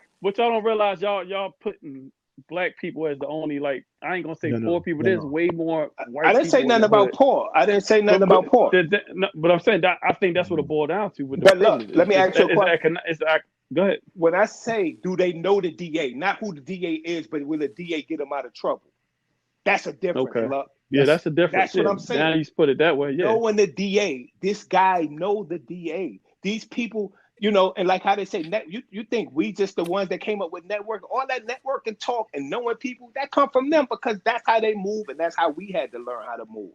don't realize, y'all putting black people as the only, like, I ain't gonna say poor people. There's way more I white didn't say people in nothing the about hood. poor. I didn't say nothing But about poor. but I'm saying that I think that's what it boiled down to with the But look, privilege. let me ask you a question. Go ahead. When I say, do they know the DA? Not who the DA is, but will the DA get them out of trouble? That's a difference, Okay. Luck. Yeah, that's a difference. That's what Yeah. I'm saying. Now you put it that way. Yeah. Knowing the DA, this guy know the DA. These people, and like how they say, you think we just the ones that came up with network, all that network and talk and knowing people, that come from them because that's how they move and that's how we had to learn how to move.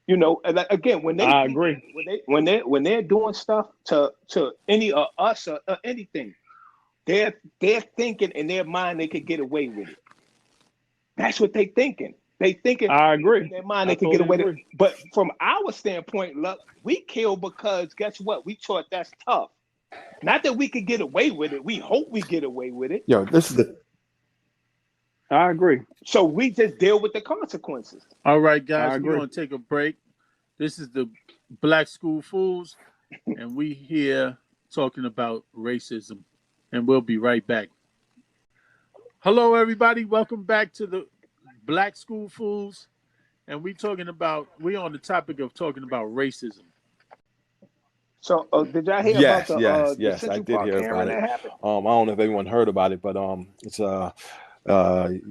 And again, when they I agree. when they're doing stuff to any of us or anything, they're thinking in their mind they could get away with it. That's what they thinking. They thinking I agree. in their mind I they could get totally away with it. agree. But from our standpoint, look, we kill because guess what? We thought that's tough. Not that we could get away with it. We hope we get away with it. Yo, this is the I agree. So we just deal with the consequences. All right, I guys, we're agree. going to take a break. This is the BlaqSkooz, and we here talking about racism, and we'll be right back. Hello, everybody. Welcome back to the BlaqSkooz, and we're on the topic of talking about racism. So, did y'all hear about Yes, yes, the yes. I Central did Park hear Karen about it. that happened? I don't know if everyone heard about it, but it's a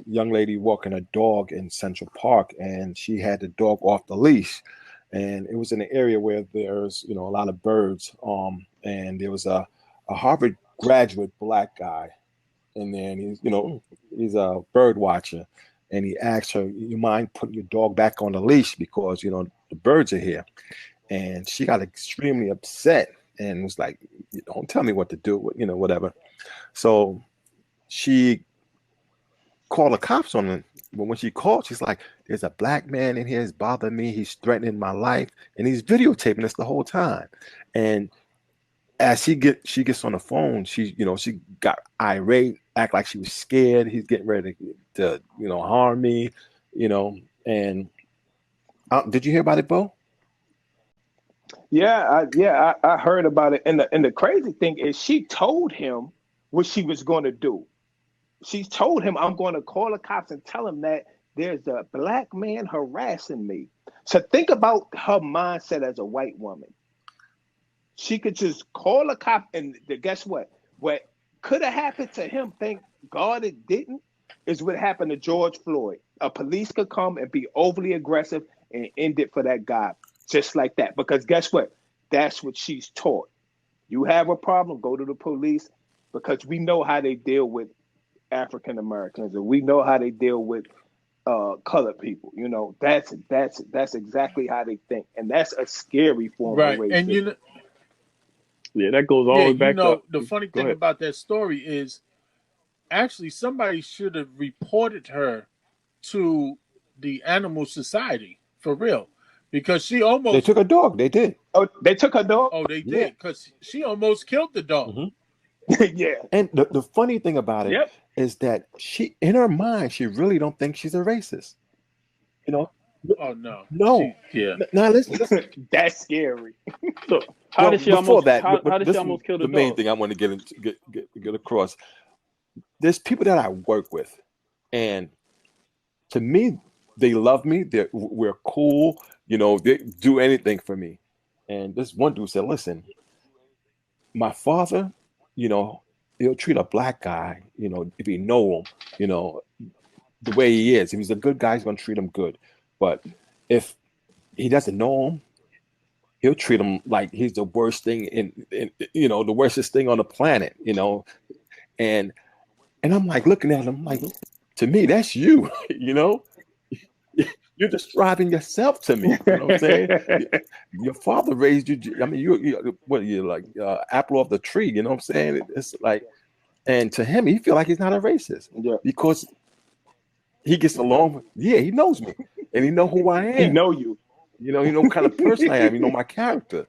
young lady walking a dog in Central Park, and she had the dog off the leash, and it was in an area where there's a lot of birds. And there was a Harvard graduate black guy, and then he's a bird watcher, and he asked her, "You mind putting your dog back on the leash because the birds are here?" And she got extremely upset and was like, "Don't tell me what to do, whatever." So she called the cops on him. But when she called, she's like, "There's a black man in here. He's bothering me. He's threatening my life, and he's videotaping us the whole time." And as she gets on the phone, she got irate, act like she was scared. He's getting ready to harm me, And did you hear about it, Bo? I heard about it. And the crazy thing is, she told him what she was going to do. She told him, "I'm going to call the cops and tell him that there's a black man harassing me." So think about her mindset as a white woman. She could just call a cop, and guess what? What could have happened to him, thank God it didn't, is what happened to George Floyd. A police could come and be overly aggressive and end it for that guy just like that. Because guess what? That's what she's taught. You have a problem, go to the police, because we know how they deal with African Americans, and we know how they deal with colored people. That's exactly how they think, and that's a scary form of Right. And racism. Yeah, that goes all yeah, the way back up. the funny Go thing ahead. about that story is actually somebody should have reported her to the animal society for real, because she They almost. took a dog. They did. Oh, they took her dog. Oh, they Yeah. did, because she almost killed the dog. Hmm. Yeah. And the funny thing about it Yep. is that she, in her mind, she really don't think she's a racist. You know, Oh no, no. yeah. Now listen. That's scary. So how Well, did she before almost that, how did this she is almost kill the the main dog? thing I want to get across. There's people that I work with, and to me, they love me. We're cool. They do anything for me. And this one dude said, "Listen, my father, you know, he'll treat a black guy, if he know him, the way he is. If he's a good guy, he's gonna treat him good. But if he doesn't know him, he'll treat him like he's the worst thing in the worstest thing on the planet, And I'm like looking at him like, to me, that's you, You're describing yourself to me. You know what I'm saying? Your father raised you. I mean, you're like apple off the tree. You know what I'm saying? It's like, and to him, he feel like he's not a racist Yeah. because he gets along. Yeah, he knows me, and he know who I am. He know you. He know what kind of person I am. He know my character.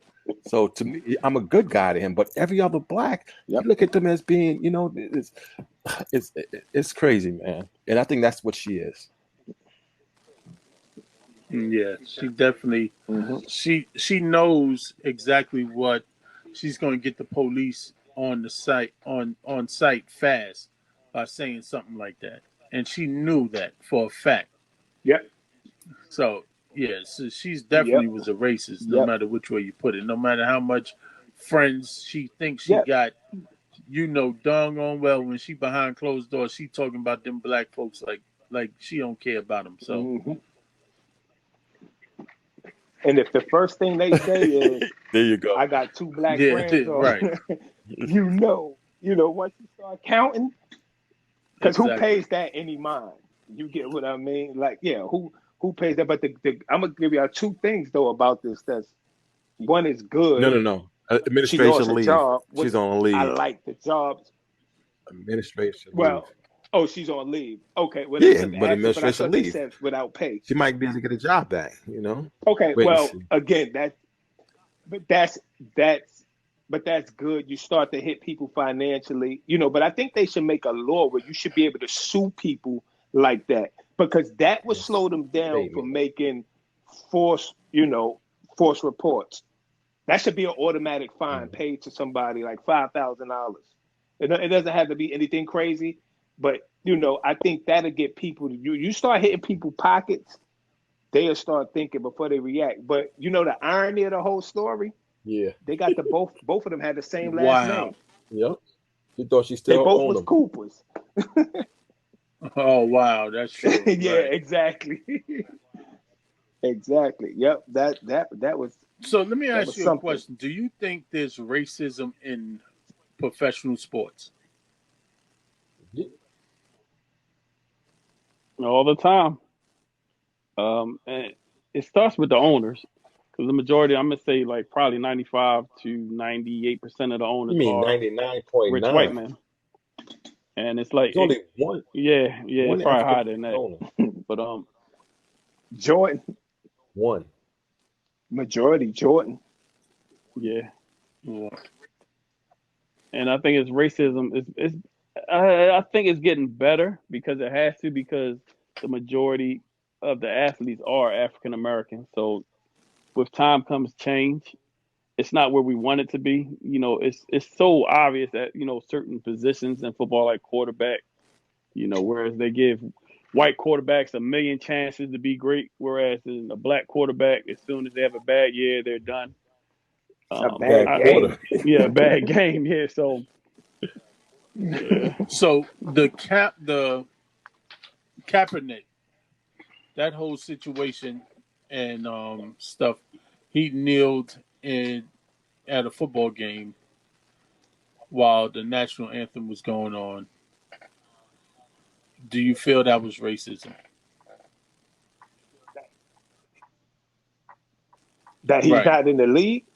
So to me, I'm a good guy to him. But every other black, Yep. you look at them as being, it's crazy, man. And I think that's what she is. Yeah, she definitely. Mhm. She knows exactly what she's going to get the police on the site on site fast by saying something like that, and she knew that for a fact. Yep. So yeah, so she's Yep. definitely was a racist, no Yep. matter which way you put it. No matter how much friends she thinks she Yep. got, darn on well when she behind closed doors, she talking about them black folks like she don't care about them. So Mhm. And if the first thing they say is, There you go. "I got two black yeah, friends," or right, once you start counting, because who exactly. pays that any mind? You get what I mean? Like, yeah, who pays that? But I'm gonna give you two things though about this. That's one is good. No. She lost Administration her leave. job, She's which on I leave. like the jobs. Administration leave. Well, oh, she's on leave. Okay, well they Yeah, took but action, but I administration thought they leave. said without pay. She might be able to get a job back. Okay, Wait and well, see. again, but that's good. You start to hit people financially, but I think they should make a law where you should be able to sue people like that, because that would Yes, slow them down baby. from making force, force reports. That should be an automatic fine Mhm. paid to somebody like $5,000. It doesn't have to be anything crazy, but I think that'll get people to you start hitting people pockets, they'll start thinking before they react. But the irony of the whole story, Yeah. They got the both of them had the same last Wow. name. Yep. She thought she They still both owned was them. Coopers. Oh wow, that's true. Yeah, Right. exactly. Exactly. Yep. That was So let me ask you a something. question. Do you think there's racism in professional sports? Yeah. all the time. And it starts with the owners, because the majority, I'm gonna say, like probably 95 to 98% of the You owners mean are rich white 99.9? men, and it's like, There's only one yeah, it's probably African higher than that. owner. But Jordan. One. Majority Jordan. yeah, Yeah. and I think it's racism. I think it's getting better because it has to, because the majority of the athletes are African American. So with time comes change. It's not where we want it to be. It's so obvious that certain positions in football, like quarterback, whereas they give white quarterbacks a million chances to be great, whereas in a black quarterback, as soon as they have a bad year, they're done. A Um, bad Bad I, game. quarter. yeah, bad game. Yeah, so yeah, So the Kaepernick, that whole situation and stuff, he kneeled in at a football game while the national anthem was going on. Do you feel that was racism? That he's Right. not in the league.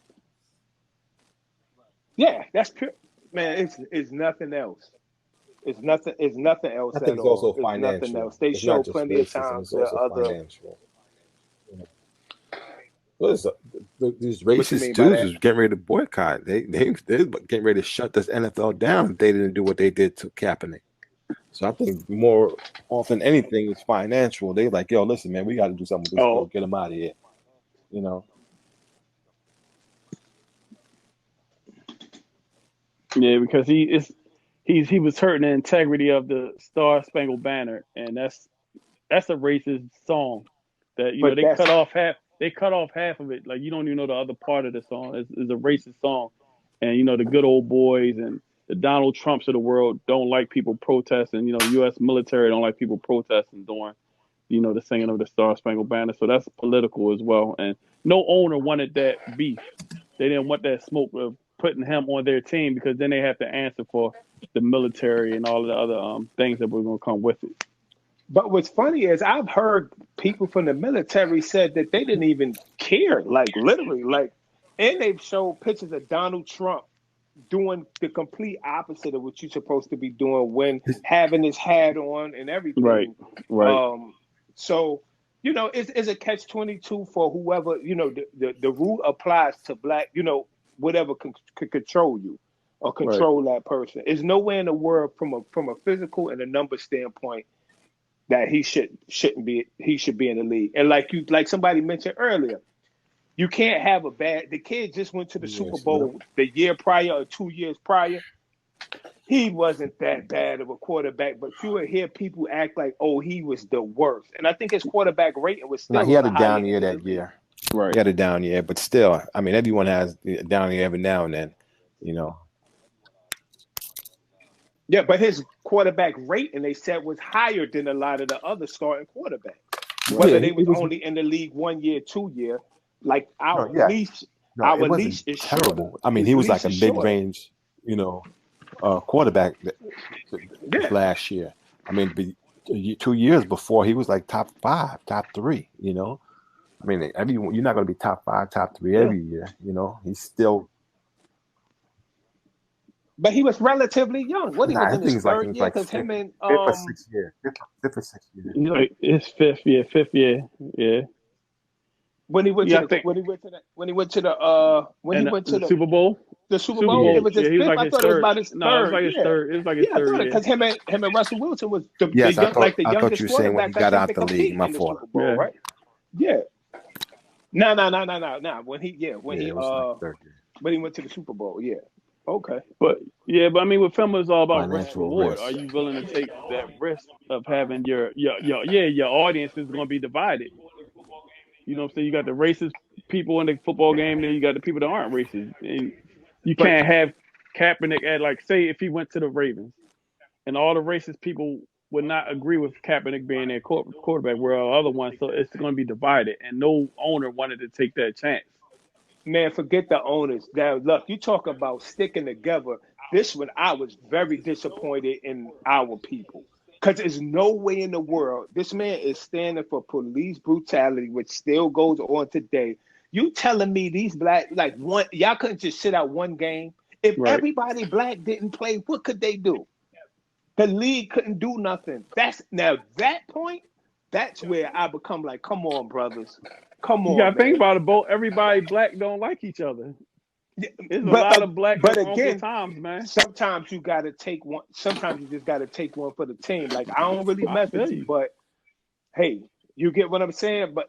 Yeah, that's pure. Man, it's nothing else. It's nothing I else think at it's all. also It's nothing financial. else. They It's not show just plenty of racism. times It's where also other. financial. What is these What you racist mean by dudes that? is getting ready to boycott. They're getting ready to shut this NFL down if they didn't do what they did to Kaepernick. So I think more often anything is financial. They like, yo, listen, man, we got to do something with this dude. oh Get him out of here. You know. yeah, because he was hurting the integrity of the Star Spangled Banner, and that's a racist song that But they that's cut off half. They cut off half of it. Like, you don't even know the other part of the song. It's a racist song, and the good old boys and the Donald Trumps of the world don't like people protesting. The U.S. military don't like people protesting during the singing of the Star Spangled Banner. So that's political as well. And no owner wanted that beef. They didn't want that smoke of putting him on their team, because then they have to answer for the military and all of the other things that were going to come with it. But what's funny is I've heard people from the military said that they didn't even care, like literally, like, and they've showed pictures of Donald Trump doing the complete opposite of what you're supposed to be doing when having his hat on and Right, everything. right. Um, so it's a catch-22 for whoever. The rule applies to black. Whatever can control you or Right. control that person. There's nowhere in the world from a physical and a number standpoint that he shouldn't be. He should be in the league. And like somebody mentioned earlier, you can't have a bad. The kid just went to the Super Yes. Yep. Bowl the year prior or 2 years prior. He wasn't that bad of a quarterback, but you would hear people act like, oh, he was the worst. And I think his quarterback rating was Now still he on had the a high down end year of the that league. year. Right. He had a down year, but still, I mean, everyone has a down year every now and then. You know. Yeah, but his quarterback rating they said was higher than a lot of the other starting quarterbacks. Right. Whether Yeah, they he was was. only in the league 1 year, 2 year, like No, yeah. No, our it wasn't leash is shorter. terrible. I mean, His he was like leash a is shorter. mid-range, quarterback Yeah. last year. I mean, 2 years before, he was like top 5, top 3. I mean, you're not going to be top 5, top 3 Yeah. every year. He's still. But he was relatively young. What he Nah, was I in think his it's like third it was year? like Because him fifth, and fifth or sixth year, fifth or sixth year. Like, it's fifth year. Yeah. when he went to Yeah, I the think. when he went to the when he went to And the Super Bowl. the Super Super Bowl, Yeah, it Bowl. was his Yeah, he was fifth. like I his thought it was third. about his No, it was third. like his Yeah. third. It was like his Yeah, I third thought it year. because him and Russell Wilson was the yes, I young, thought like the I thought youngest you were saying when he quarterback I got think out to the league. compete My in the fault. Super Bowl, Yeah. right? Yeah. No. When Yeah, he it was like third year. when he went to the Super Bowl, yeah. Okay. But I mean, with film, it's all about risk Financial reward. Are risk. you willing to take that risk of having your audience is going to be divided? You know what I'm saying? You got the racist people in the football game, then you got the people that aren't racist, and you But can't have Kaepernick at, like, say if he went to the Ravens and all the racist people would not agree with Kaepernick being their quarterback, where the other one, so it's going to be divided, and no owner wanted to take that chance. man, forget the owners. Now, look, you talk about sticking together. This one, I was very disappointed in our people. Because there's no way in the world this man is standing for police brutality, which still goes on today. You telling me these black, like, one, y'all couldn't just sit out one game? If Right. everybody black didn't play, what could they do? The league couldn't do nothing. That's now that point, that's where I become like, come on, brothers. Come You got on, to think man. about it, both everybody black don't like each other. There's a But lot of black but Uncle again, Toms, man. sometimes you gotta take one. Sometimes you just gotta take one for the team. Like I don't really I mess feel with you, you. but hey, you get what I'm saying. But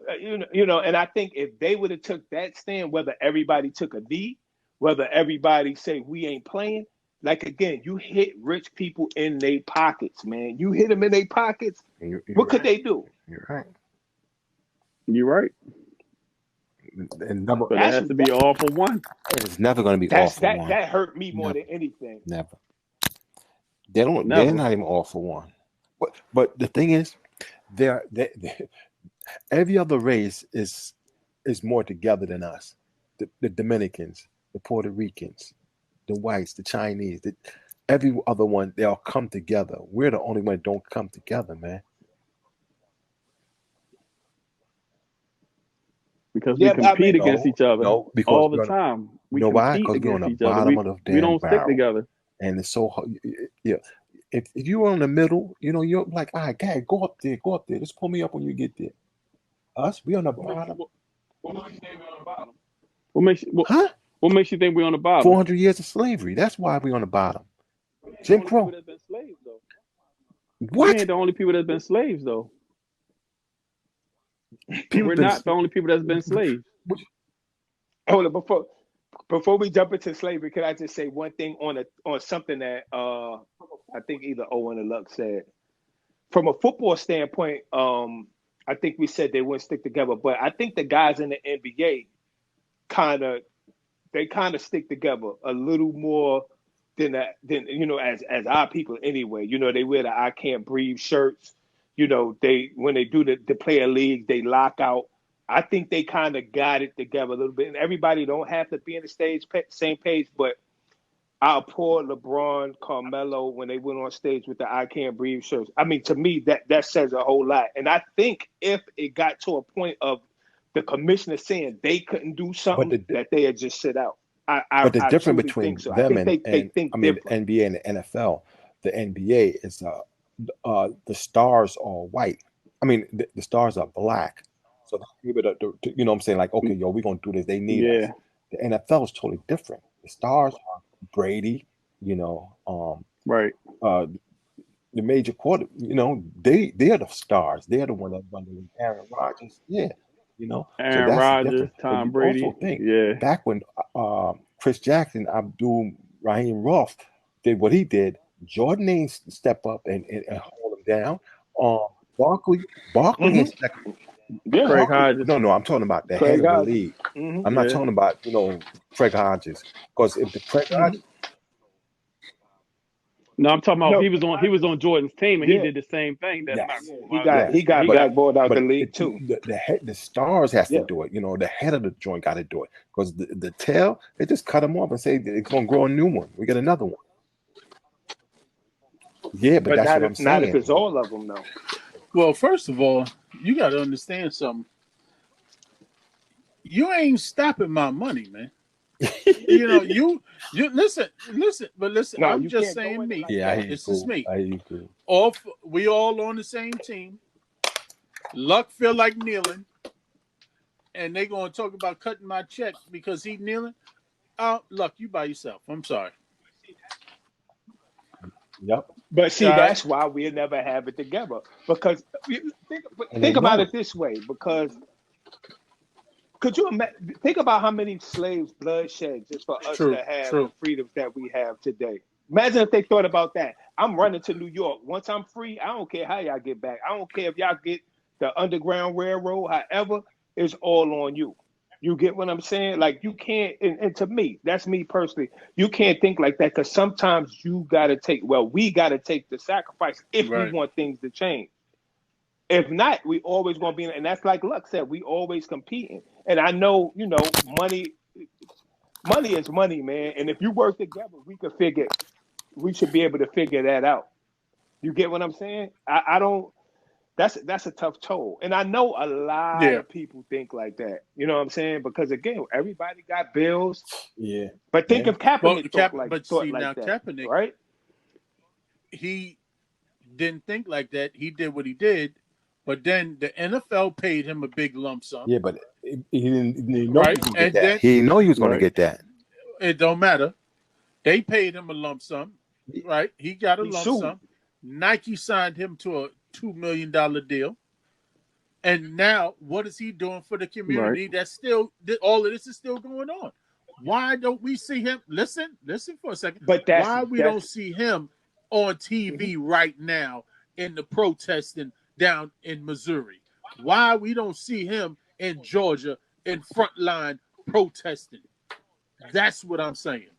you know, and I think if they would have took that stand, whether everybody took a knee, whether everybody say we ain't playing, like again, you hit rich people in their pockets, man. You hit them in their pockets. You're What could right. they do? You're right. You're right, And number, but it That's has to be all for one. it's never going to be all for one. that hurt me more Never, than anything. never. They don't. They're Never. not even all for one. But the thing is, they every other race is more together than us. The Dominicans, the Puerto Ricans, the whites, the Chinese, every other one, they all come together. We're the only one that don't come together, man. Because Yeah, we but I compete mean, against No, each other no, because all the we're on, time. We you know why? compete Because we're on against the each other. bottom of the We damn don't stick barrel, together. and it's so hard. Yeah, if you were in the middle, you're like, all right, guy, go up there, go up there. Just pull me up when you get there. Us, we on the bottom. What makes you think we're on the bottom? What makes you, Huh? what makes you think we're on the bottom? 400 years of slavery. That's why we on the bottom. We ain't the Jim only people Crow. that's been slaves, though. We What? ain't the only people that's been slaves, though. People We're been. not the only people that's been slaves. hold on, before we jump into slavery, can I just say one thing on something that I think either Owen or Luck said. From a football standpoint, I think we said they wouldn't stick together, but I think the guys in the NBA kind of stick together a little more than as our people anyway. You know, they wear the I can't breathe shirts. You know, they when they do the player league, they lock out. I think they kind of got it together a little bit, and everybody don't have to be in the same page, but I applaud LeBron, Carmelo when they went on stage with the I Can't Breathe shirts. I mean, to me, that says a whole lot. And I think if it got to a point of the commissioner saying they couldn't do But something, that they had just sit out. the I difference truly between think so. I them think they think I mean different. NBA and the NFL, the NBA is the stars are white. I mean the stars are black. So people you know what I'm saying, like, okay, yo, we're gonna do this. They need us. Yeah, The NFL is totally different. The stars are Brady, right. the major quarter, they are the stars. They are the one that run the league. Aaron Rodgers, yeah, So Aaron that's the Rodgers, difference. But Tom you also Brady. think Yeah. back when Chris Jackson, Abdul Rahim Roth did what he did, Jordan ain't step up and hold him down. Barkley Mm-hmm. ain't step. Yeah, Craig Barkley, Hodges. no, I'm talking about the head Craig of the Hodges. league. Mm-hmm. I'm not Yeah. talking about Craig Hodges, because if the Craig Hodges, No, I'm talking about No, he was on Jordan's team and he yeah, did the same thing that yes, he got yes, he but got bought out the league too. the stars has to Yeah, do it. The head of the joint got to do it, because the tail, they just cut them off and say it's gonna grow a new one. We get another one. Yeah, but but that's what I'm not if saying. it's all of them though. Well, first of all, you got to understand something. You ain't stopping my money, man. You listen, but listen. No, I'm you just can't go saying in it me. like Yeah, I that. hear you, This is cool. me. I hear you, cool. We all on the same team. Luck feel like kneeling, and they gonna talk about cutting my check because he kneeling. Luck, you by yourself. I'm sorry. Yep, But All see, right. that's why we'll never have it together. Because and they think about know it it. this way. Because could you think about how many slaves bloodshed just for us to True. have the True. freedoms that we have today? Imagine if they thought about that. I'm running to New York. Once I'm free, I don't care how y'all get back. I don't care if y'all get the Underground Railroad. However, it's all on you. You get what I'm saying? Like you can't, and to me, that's me personally. You can't think like that because sometimes you got to take. Well, we got to take the sacrifice if we Right. want things to change. If not, we always gonna be, and that's like Luck said, we always competing. And I know, money is money, man. And if you work together, we should be able to figure that out. You get what I'm saying? I don't. That's a tough toll. And I know a lot Yeah. of people think like that. You know what I'm saying? Because again, everybody got bills. Yeah, But think yeah. if Well, Kaepernick but thought see like now that, Kaepernick, right? he didn't think like that. He did what he did, but then the NFL paid him a big lump sum, Yeah, but he didn't know he right? was gonna get And that. then He didn't know he was gonna Right. get that. it don't matter. They paid him a lump sum, right? He got a He lump sued. sum. Nike signed him to a $2 million deal. And now, what is he doing for the Right. community? That's still all of this is still going on. Why don't we see him? Listen for a second. But Why we that's don't see him on mhm. TV right now in the protesting down in Missouri? Why we don't see him in Georgia in front line protesting? That's what I'm saying.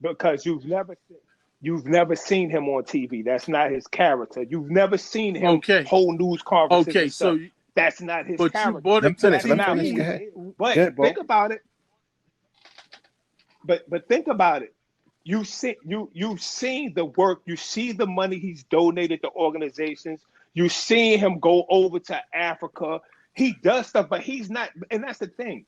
Because you've never seen him on TV. That's not his character. You've never seen him Okay, hold news conferences okay. and stuff. So, That's not his but you character. brought Let him me to finish. That's Let me not finish. who Go he TV. ahead. is. Go But ahead, think bro. about it. But think about it. You've seen the work. You see the money he's donated to organizations. You see him go over to Africa. He does stuff, but he's not. And that's the thing.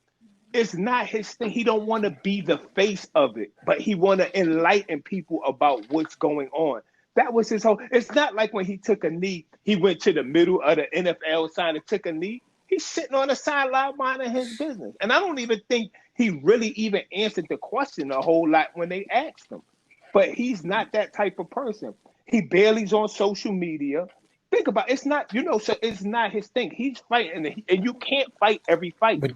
It's not his thing. He don't want to be the face of it, but he want to enlighten people about what's going on. That was his whole. It's not like when he took a knee, he went to the middle of the NFL sign and took a knee. He's sitting on the sideline minding his business, and I don't even think he really even answered the question a whole lot when they asked him. But he's not that type of person. He barely's on social media. Think about it. It's not, so it's not his thing. He's fighting, and you can't fight every fight. But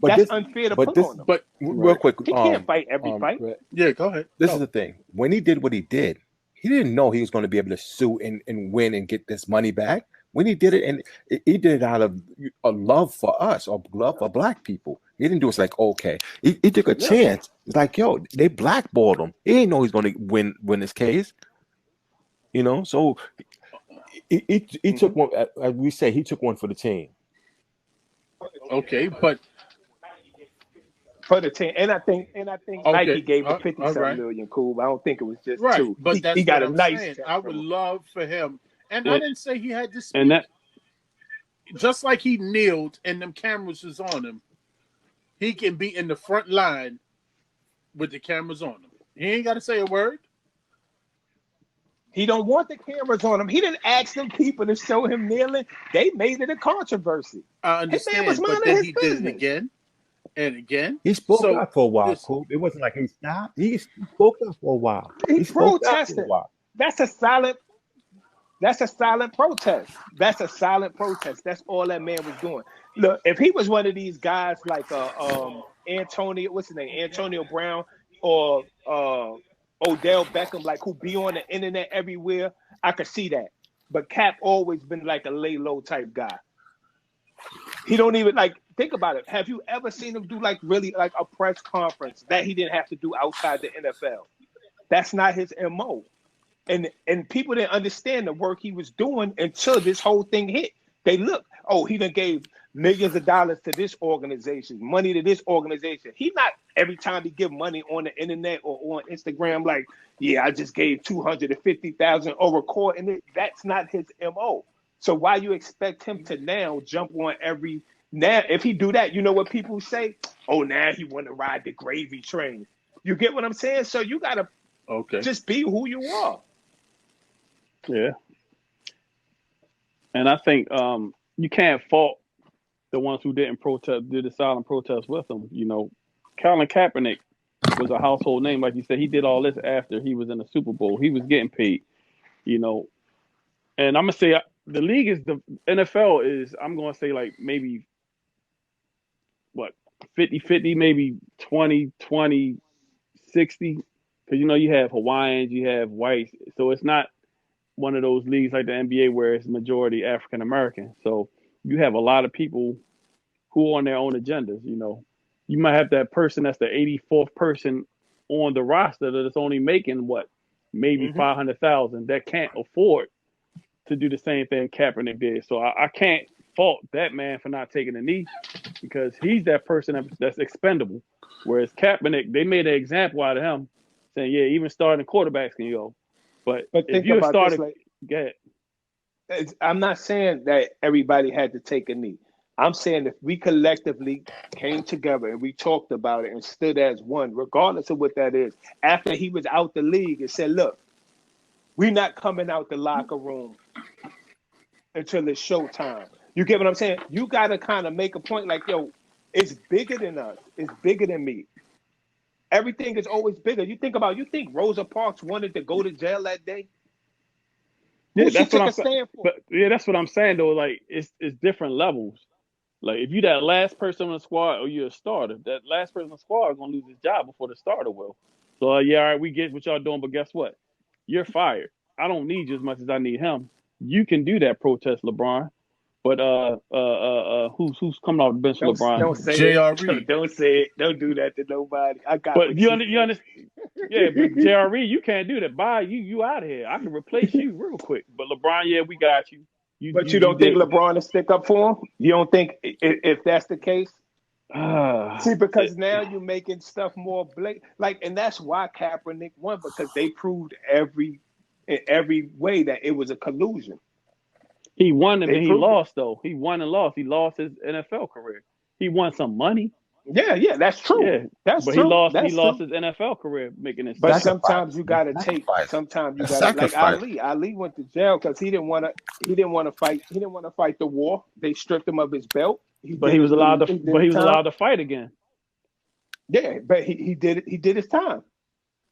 but That's this unfair to but put this on him. But real Right. quick. He can't fight every fight. Brett, yeah, go ahead. this is Go. the thing. When he did what he did, he didn't know he was going to be able to sue and win and get this money back. When he did it, and he did it out of a love for us or love for black people. He didn't do it like, okay. He took a Yeah. chance. It's like, yo, they blackballed him. He didn't know he's going to win this case. So he hmm took one. As we say, he took one for the team. Okay, but For the team. And I think Nike okay, gave him 50 all something right. million, cool. I don't think it was just Right, two. but He that's got what a I'm nice saying. check I would from him. love for him, and I And, didn't say he had to and speak. that Just like he kneeled and them cameras was on him, he can be in the front line with the cameras on him. He ain't got to say a word. He don't want the cameras on him. He didn't ask them people to show him kneeling. They made it a controversy. I His man was understand, but minding then his he did it business. again and again. He spoke So out for a while, this, Coop. It wasn't like he stopped. He spoke out for a while. He He spoke out for a protested. while. That's a silent That's a silent protest. That's a silent protest. That's all that man was doing. Look, if he was one of these guys like Antonio, what's his name, Antonio Brown, or Odell Beckham, like who be on the internet everywhere, I could see that. But Cap always been like a lay low type guy. He don't even like think about it. Have you ever seen him do like really like a press conference that he didn't have to do outside the NFL? That's not his MO. And people didn't understand the work he was doing until this whole thing hit. They look, oh, he done gave millions of dollars to this organization, money to this organization. He not every time he give money on the internet or on Instagram, like, yeah, I just gave 250,000 or recording it. That's not his MO. So why you expect him to now jump on every now? If he do that, you know what people say? Oh, now he want to ride the gravy train. You get what I'm saying? So you gotta okay. just be who you are. yeah. And I think you can't fault the ones who didn't protest, did the silent protest with him. Colin Kaepernick was a household name, like you said. He did all this after he was in the Super Bowl. He was getting paid. You know, and I'm gonna say the league is the NFL is. I'm gonna say like maybe what 50-50, maybe 20-20, 60. Because you have Hawaiians, you have whites, so it's not one of those leagues like the NBA where it's majority African American. So you have a lot of people who on their own agendas. You might have that person that's the 84th person on the roster that's only making what, maybe 500,000, that can't afford to do the same thing Kaepernick did. So I can't fault that man for not taking a knee, because he's that person that's expendable. Whereas Kaepernick, they made an example out of him, saying, yeah, even starting quarterbacks can go. But if think you about started, this, go ahead. I'm not saying that everybody had to take a knee. I'm saying if we collectively came together and we talked about it and stood as one, regardless of what that is, after he was out the league and said, look, we're not coming out the locker room until it's showtime. You get what I'm saying? You got to kind of make a point like, yo, it's bigger than us. It's bigger than me. Everything is always bigger. You think Rosa Parks wanted to go to jail that day? Yeah, that's what I'm saying. But yeah, that's what I'm saying though. Like it's different levels. Like if you that last person on the squad or you're a starter, that last person on the squad is gonna lose his job before the starter will. So yeah, all right, we get what y'all doing, but guess what? You're fired. I don't need you as much as I need him. You can do that protest, LeBron. But who's coming off the bench for LeBron? Don't say JRE. it. Don't say it. Don't do that to nobody. I got. But you understand? Yeah, but JRE, you can't do that. Bye, you out of here. I can replace you real quick. But LeBron, yeah, we got you. But you don't think LeBron will stick up for him? You don't think if that's the case? See, because now you're making stuff more blatant. Like, and that's why Kaepernick won, because they proved in every way that it was a collusion. He won and then he lost, though. He won and lost. He lost his NFL career. He won some money. Yeah, that's true. Yeah, that's but true. He lost his NFL career making this. But sometimes you gotta take. Sometimes you gotta like Ali. Ali went to jail because he didn't want to fight. He didn't want to fight the war. They stripped him of his belt. But he was allowed to fight again. Yeah, but he did it. He did his time.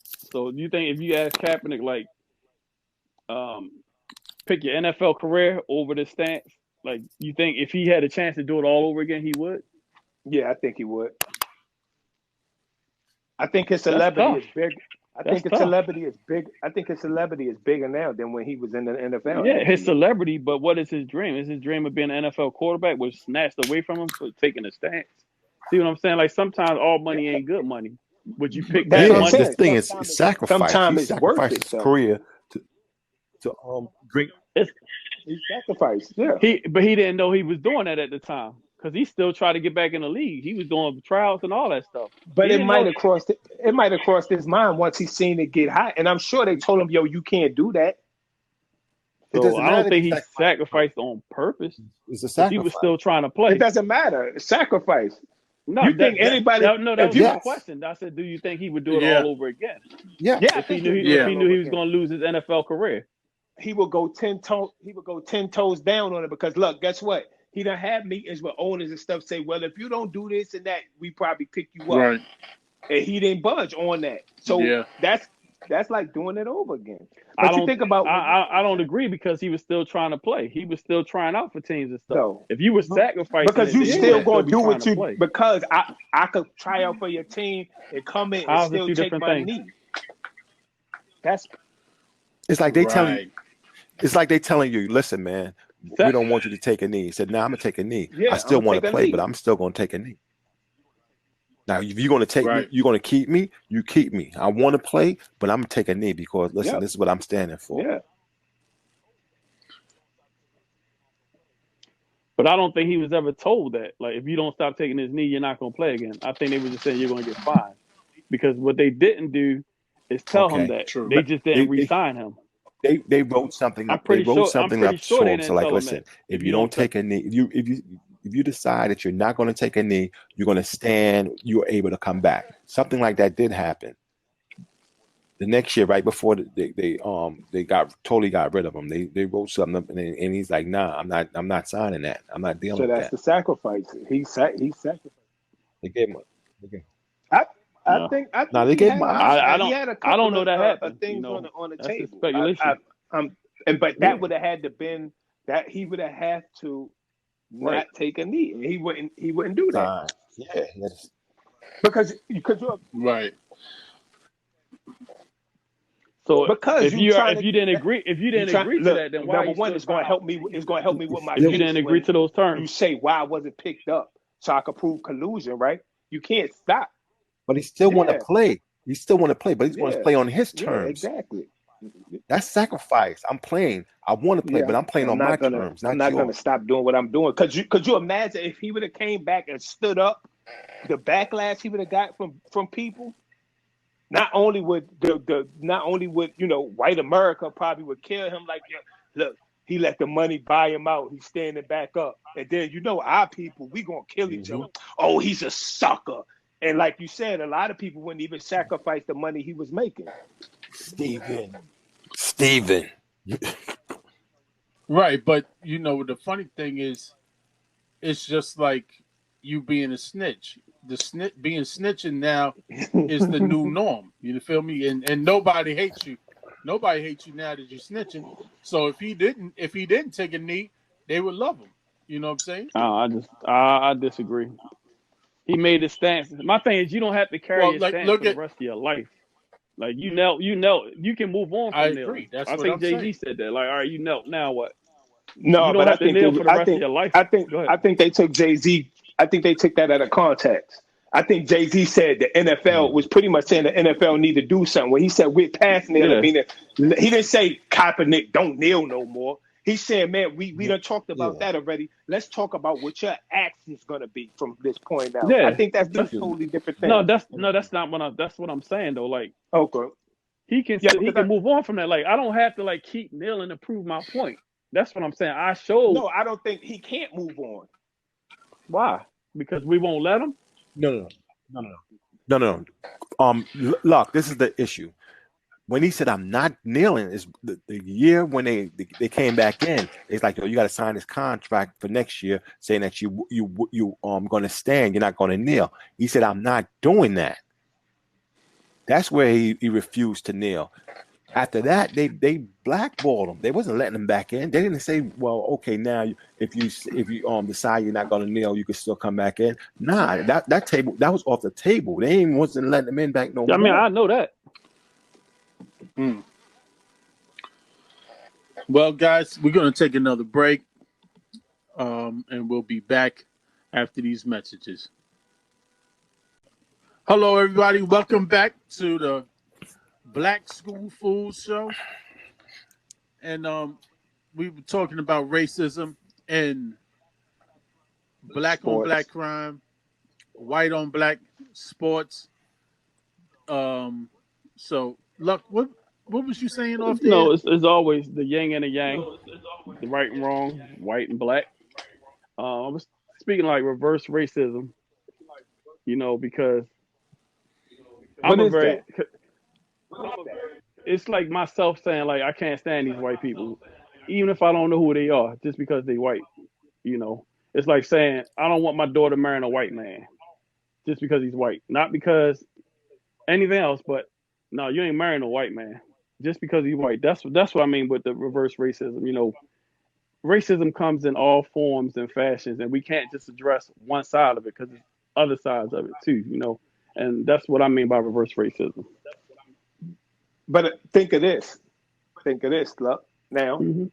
So you think if you ask Kaepernick, like, pick your NFL career over the stance, like, you think if he had a chance to do it all over again, he would? Yeah, I think he would. I think his celebrity is big. I think his celebrity is big. I think his celebrity is bigger now than when he was in the NFL. Yeah, his celebrity, but what is his dream? Is his dream of being an NFL quarterback was snatched away from him for taking a stance? See what I'm saying? Like, sometimes all money ain't good money. Would you pick that money? The thing is sacrifice. Sometimes it's worth it. His career to bring. He sacrificed. Yeah. But he didn't know he was doing that at the time, because he still tried to get back in the league. He was doing trials and all that stuff. But it might have crossed his mind once he seen it get hot. And I'm sure they told him, yo, you can't do that. So I don't think he sacrificed on purpose. It's a sacrifice. He was still trying to play. It doesn't matter. Sacrifice. No, you think anybody? No, that was my question. I said, do you think he would do it all over again? Yeah. If he knew he was going to lose his NFL career, he would go 10 toes down on it, because look, guess what? He done had meetings with owners and stuff. Say, well, if you don't do this and that, we probably pick you up. Right. And he didn't budge on that. So that's like doing it over again. But I don't agree, because he was still trying to play. He was still trying out for teams and stuff. No. If you were sacrificing, because you still gonna do what you play. Because I could try out for your team and come in and still take my knee. It's like they telling. It's like they telling you, listen, man, we don't want you to take a knee. He said, nah, I'm gonna take a knee. Yeah, I still want to play, but I'm still gonna take a knee. Now, if you're gonna take me, you're gonna keep me. You keep me. I want to play, but I'm gonna take a knee because listen, this is what I'm standing for. Yeah. But I don't think he was ever told that. Like, if you don't stop taking this knee, you're not gonna play again. I think they were just saying you're gonna get fined, because what they didn't do is tell him that. True. They just didn't re-sign him. They wrote something. They wrote something up to him. So, like, listen, if you don't take a knee, if you decide that you're not going to take a knee, you're going to stand. You're able to come back. Something like that did happen. The next year, right before they totally got rid of him, they wrote something up, and he's like, nah, I'm not signing that. I'm not dealing with that. So that's the sacrifice. He sacrificed. They gave him. I think they gave him. I don't know that happened. Things on the table. Speculation. But that would have had to been that he would have had to not take a knee. He wouldn't do that. Because you're right. So because if you didn't agree to that, then why? Number one, it's going to help me. It's going to help me with my. If you didn't agree to those terms, you say why I wasn't picked up. so I could prove collusion, right? You can't stop. But he still want to Yeah, play. He still want to play, but he wants to yeah, play on his yeah, terms. exactly. That's sacrifice. I'm playing. I want to play, Yeah, but I'm playing on my terms, I'm not not gonna yours. stop doing what I'm doing. Could you imagine if he would have came back and stood up, the backlash he would have got from people? Not only would not only would white America probably would kill him, like, look, he let the money buy him out. He's standing back up, and then our people, we gonna kill each Hmm. other. Oh, he's a sucker, and like you said, a lot of people wouldn't even sacrifice the money he was making. Steven. Right, but the funny thing is, it's just like you being a snitch. Being snitching now is the new norm. You feel me? And nobody hates you. Nobody hates you now that you're snitching. So if he didn't take a knee, they would love him. You know what I'm saying? I disagree. He made his stance. My thing is, you don't have to carry Well, your like stance look for the at. rest of your life. Like you can move on I from kneeling. agree. That's I what think I'm Jay-Z saying. said that. Like, all right, you knelt. Now what? You No, don't but have to kneel for the rest of your life. Go ahead. I think they took Jay-Z. I think they took that out of context. I think Jay-Z said the NFL was pretty much saying the NFL need to do something. When he said we're past kneeling, Yeah. meaning he didn't say Kaepernick don't kneel no more. He said, man, we done talked about that already. Let's talk about what your action's gonna be from this point out. I Yeah. think that's two That's totally different no, things. that's not that's what I'm saying though. Like Okay. he can Yeah, he because can move on from that. Like I don't have to like keep kneeling to prove my point. That's what I'm saying. I showed I don't think he can't move on. why. Because we won't let him. No. Look, this is the issue. When he said I'm not kneeling, is the year when they came back in. It's like, you got to sign this contract for next year, saying that you going to stand. You're not going to kneel. He said I'm not doing that. That's where he refused to kneel. After that, they blackballed him. They wasn't letting him back in. They didn't say, well, okay, now if you decide you're not going to kneel, you can still come back in. Nah, that table, that was off the table. They ain't wasn't letting him in back no more. I mean, I know that. Well, guys, we're gonna take another break, and we'll be back after these messages. Hello, everybody. Welcome back to the Black School Fools Show, and we were talking about racism and black on Sports. black crime, white on black sports. So, Luck, what was you saying off the air? No, it's always the yin and the yang, the right and wrong, white and black. I was speaking like reverse racism, because What I'm a is very. that? It's like myself saying like I can't stand these white people, even if I don't know who they are, just because they white. It's like saying I don't want my daughter marrying a white man, just because he's white, not because anything else. But no, you ain't marrying a white man just because he's white. That's what I mean with the reverse racism. Racism comes in all forms and fashions, and we can't just address one side of it because there's other sides of it too. And that's what I mean by reverse racism. But think of this. Look. Now, hmm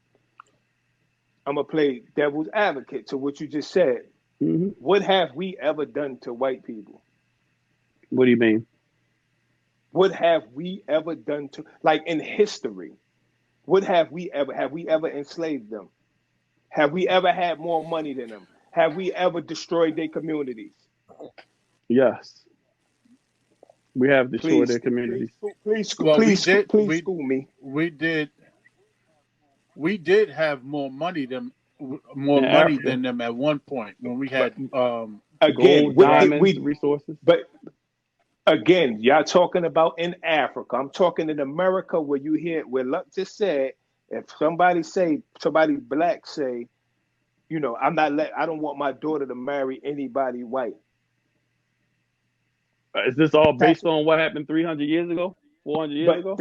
I'm gonna play devil's advocate to what you just said. hmm What have we ever done to white people? What do you mean? What have we ever done to, like, in history? What have we ever enslaved them? Have we ever had more money than them? Have we ever destroyed their communities? Yes, we have destroyed Please, their communities. Well, we please did. school me. We did. We did have more money In Africa, than them at one point when we had Again, gold, what did diamonds, we? resources. But again, y'all talking about in Africa. I'm talking in America where you hear where Luck just said, if somebody black say, I don't want my daughter to marry anybody white. Is this all That's based on what happened 300 years ago, 400 years but ago?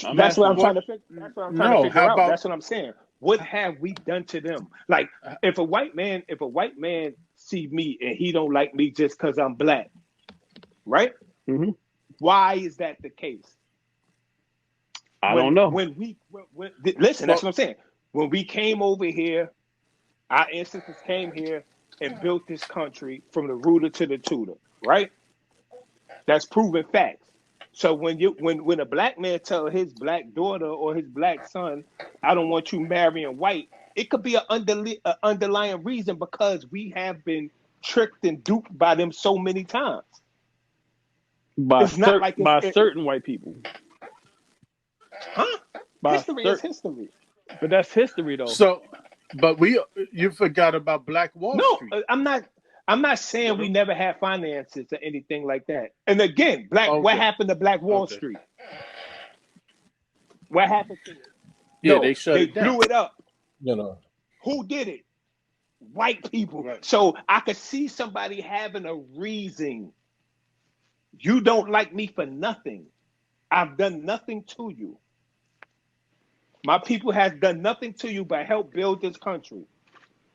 I'm that's what I'm asking you. trying what? to No, figure how out. about That's what I'm saying. What have we done to them? Like, if a white man see me and he don't like me just because I'm black, right? hmm Why is that the case? I don't know. Listen, that's well? what I'm saying. When we came over here, our ancestors came here. and built this country from the rooter to the tutor, right? That's proven facts. So when a black man tell his black daughter or his black son, I don't want you marrying white, it could be an underlying reason because we have been tricked and duped by them so many times. It's not like by certain white people. Huh? History is history. But that's history though. So, but you forgot about Black Wall Street. No, I'm not saying we never had finances or anything like that. And again, what happened to Black Wall Street? What happened to it? Yeah, they shut it down. Blew it up. You know, who did it? White people. Right. So I could see somebody having a reason. You don't like me for nothing. I've done nothing to you. My people has done nothing to you but help build this country.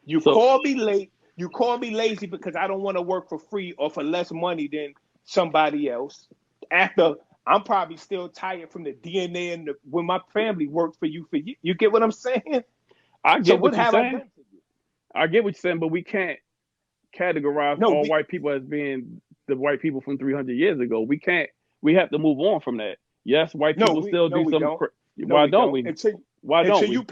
You call me late. You call me lazy because I don't want to work for free or for less money than somebody else. After I'm probably still tired from the DNA and when my family worked for you. You get what I'm saying? I get what you're saying. I get what you're saying, but we can't categorize all white people as being the white people from 300 years ago. We can't. We have to move on from that. Yes, white people still do some. Why don't we? Until you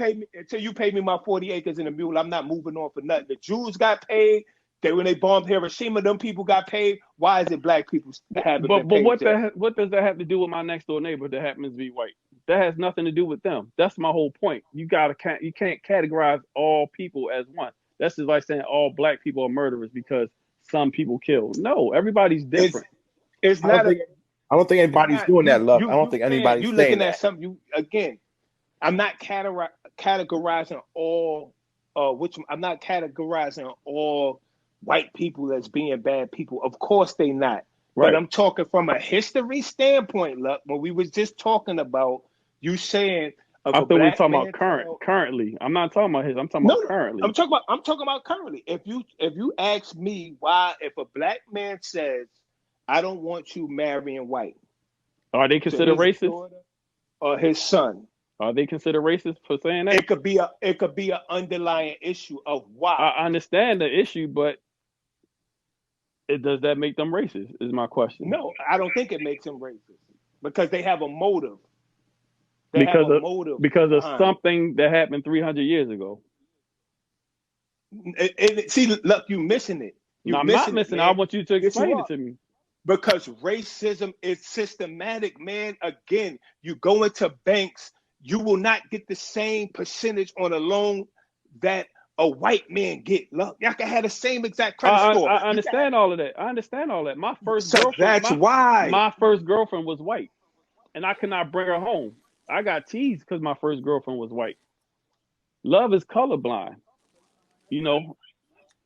pay me my 40 acres and a mule, I'm not moving on for nothing. The Jews got paid. When they bombed Hiroshima, them people got paid. Why is it black people haven't been paid? But what does that have to do with my next door neighbor that happens to be white? That has nothing to do with them. That's my whole point. You can't categorize all people as one. That's just like saying all black people are murderers because some people kill. No, everybody's different. It's not. I don't think anybody's doing that, love. I don't think anybody's you saying looking that. at something. I'm not categorizing all. I'm not categorizing all white people as being bad people. Of course they not. Right. But I'm talking from a history standpoint. Look, when we was just talking about you saying. I thought we were talking about currently. I'm not talking about his. I'm talking about currently. I'm talking about currently. If you ask me why, if a black man says, "I don't want you marrying white," are they considered racist? Or his son? Are they considered racist for saying that? It could be an underlying issue of why. I understand the issue, but does that make them racist? Is my question. No, I don't think it makes them racist because they have a motive. Because of something that happened 300 years ago. See, look, you're missing it. I'm not missing it. I want you to explain it to me. Because racism is systematic, man. Again, you go into banks, you will not get the same percentage on a loan that a white man get. Look, y'all can have the same exact credit score. I understand all of that. My first girlfriend. That's why my first girlfriend was white, and I could not bring her home. I got teased because my first girlfriend was white. Love is colorblind, you know.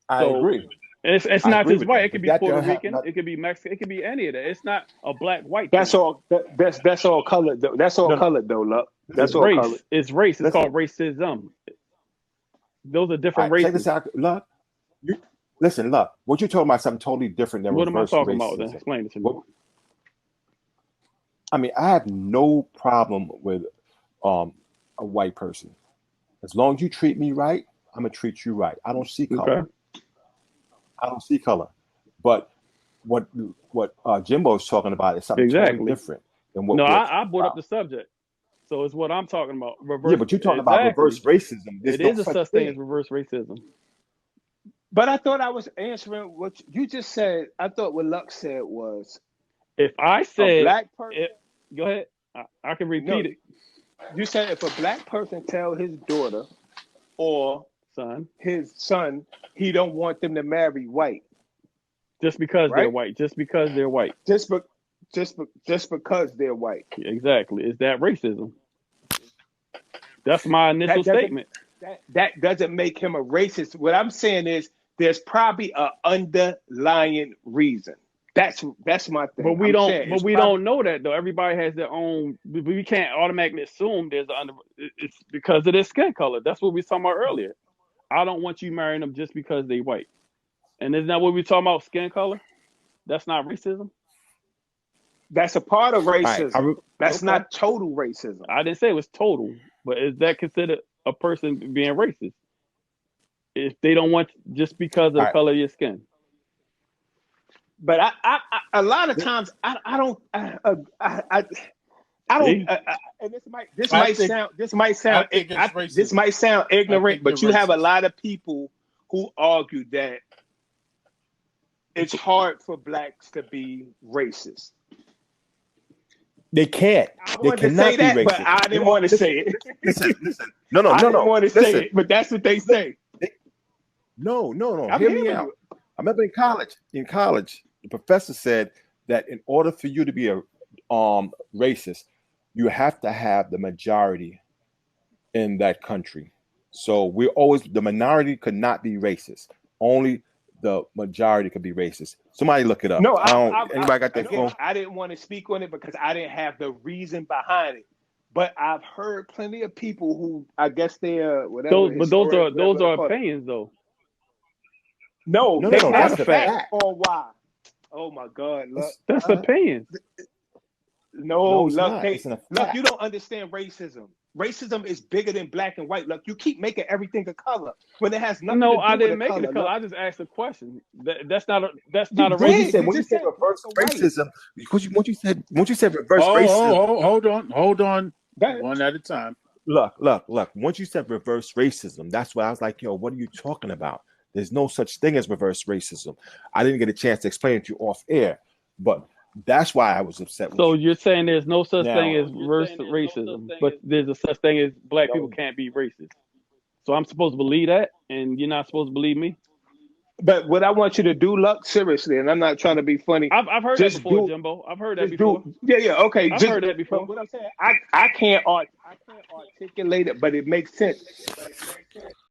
I agree. It's not just white. It could be Puerto Rican. It could be Mexican. It could be any of that. It's not a black white. That's all. That's all colored. That's all colored though. Love. That's all race. Colored. It's race. It's called racism. Those are different races. Check this out, love. Listen, love. What you're talking about is something totally different than what am I talking racism. about? Then explain it to me. I mean, I have no problem with a white person. As long as you treat me right, I'm gonna treat you right. I don't see color. Okay. I don't see color. But what Jimbo's talking about is something totally different than what. No, I brought up the subject, so it's what I'm talking about. Yeah, but you're talking about reverse racism. It is a such thing as reverse racism. But I thought I was answering what you just said. I thought what Lux said was, if I said a black person. Go ahead. I can repeat it. You said if a black person tell his daughter or his son, he don't want them to marry white. Just because they're white. Just because they're white. Just because they're white. Exactly. Is that racism? That's my initial statement. That doesn't make him a racist. What I'm saying is there's probably an underlying reason. That's my thing. But we don't know that though. Everybody has their own. We can't automatically assume there's it's because of their skin color. That's what we were talking about earlier. I don't want you marrying them just because they white. And isn't that what we talking about? Skin color? That's not racism. That's a part of racism. That's not total racism. I didn't say it was total, but is that considered a person being racist? if they don't want just because of the All right. color of your skin. But a lot of times I don't See? and this I might think sound I think it's this racism. might sound I ignorant, think you're but you have a racist. lot of people who argue that it's hard for blacks to be racist. They can't. I They wanted to say cannot be that, but racist. I didn't want to say it. Listen. No, I didn't no. want to say Listen. it, but that's what they say. No. I'm Hear me hearing out. you. I remember in college, the professor said that in order for you to be a racist, you have to have the majority in that country. So the minority could not be racist. Only the majority could be racist. Somebody look it up. No, Anybody got their phone? I didn't want to speak on it because I didn't have the reason behind it. But I've heard plenty of people who I guess they're whatever. Those are whatever. opinions though. No, No. they no, have that's a facts fact. on why. Oh my God! Look, That's opinions. No, it's look, not. It's a look. fact. You don't understand racism. Racism is bigger than black and white. Look, you keep making everything a color when it has nothing to No, do I with didn't a make it color. a color. Look, I just asked a question. That's not a you When you did. said You just said reverse black or white. racism, because once you said reverse racism, Hold on. Go ahead. One at a time. look. Once you said reverse racism, that's why I was like, yo, what are you talking about? There's no such thing as reverse racism. I didn't get a chance to explain it to you off air, but that's why I was upset with So you. you're saying there's no such thing Now, as reverse racism, but there's a such thing as black people no, can't be racist. So I'm supposed to believe that, and you're not supposed to believe me. But what I want you to do, Luck, seriously, and I'm not trying to be funny. I've heard that Just before, do, Jimbo. I've heard that just before. do. Yeah, okay. I've Just heard that before. what I'm saying. I can't articulate it, but it makes sense.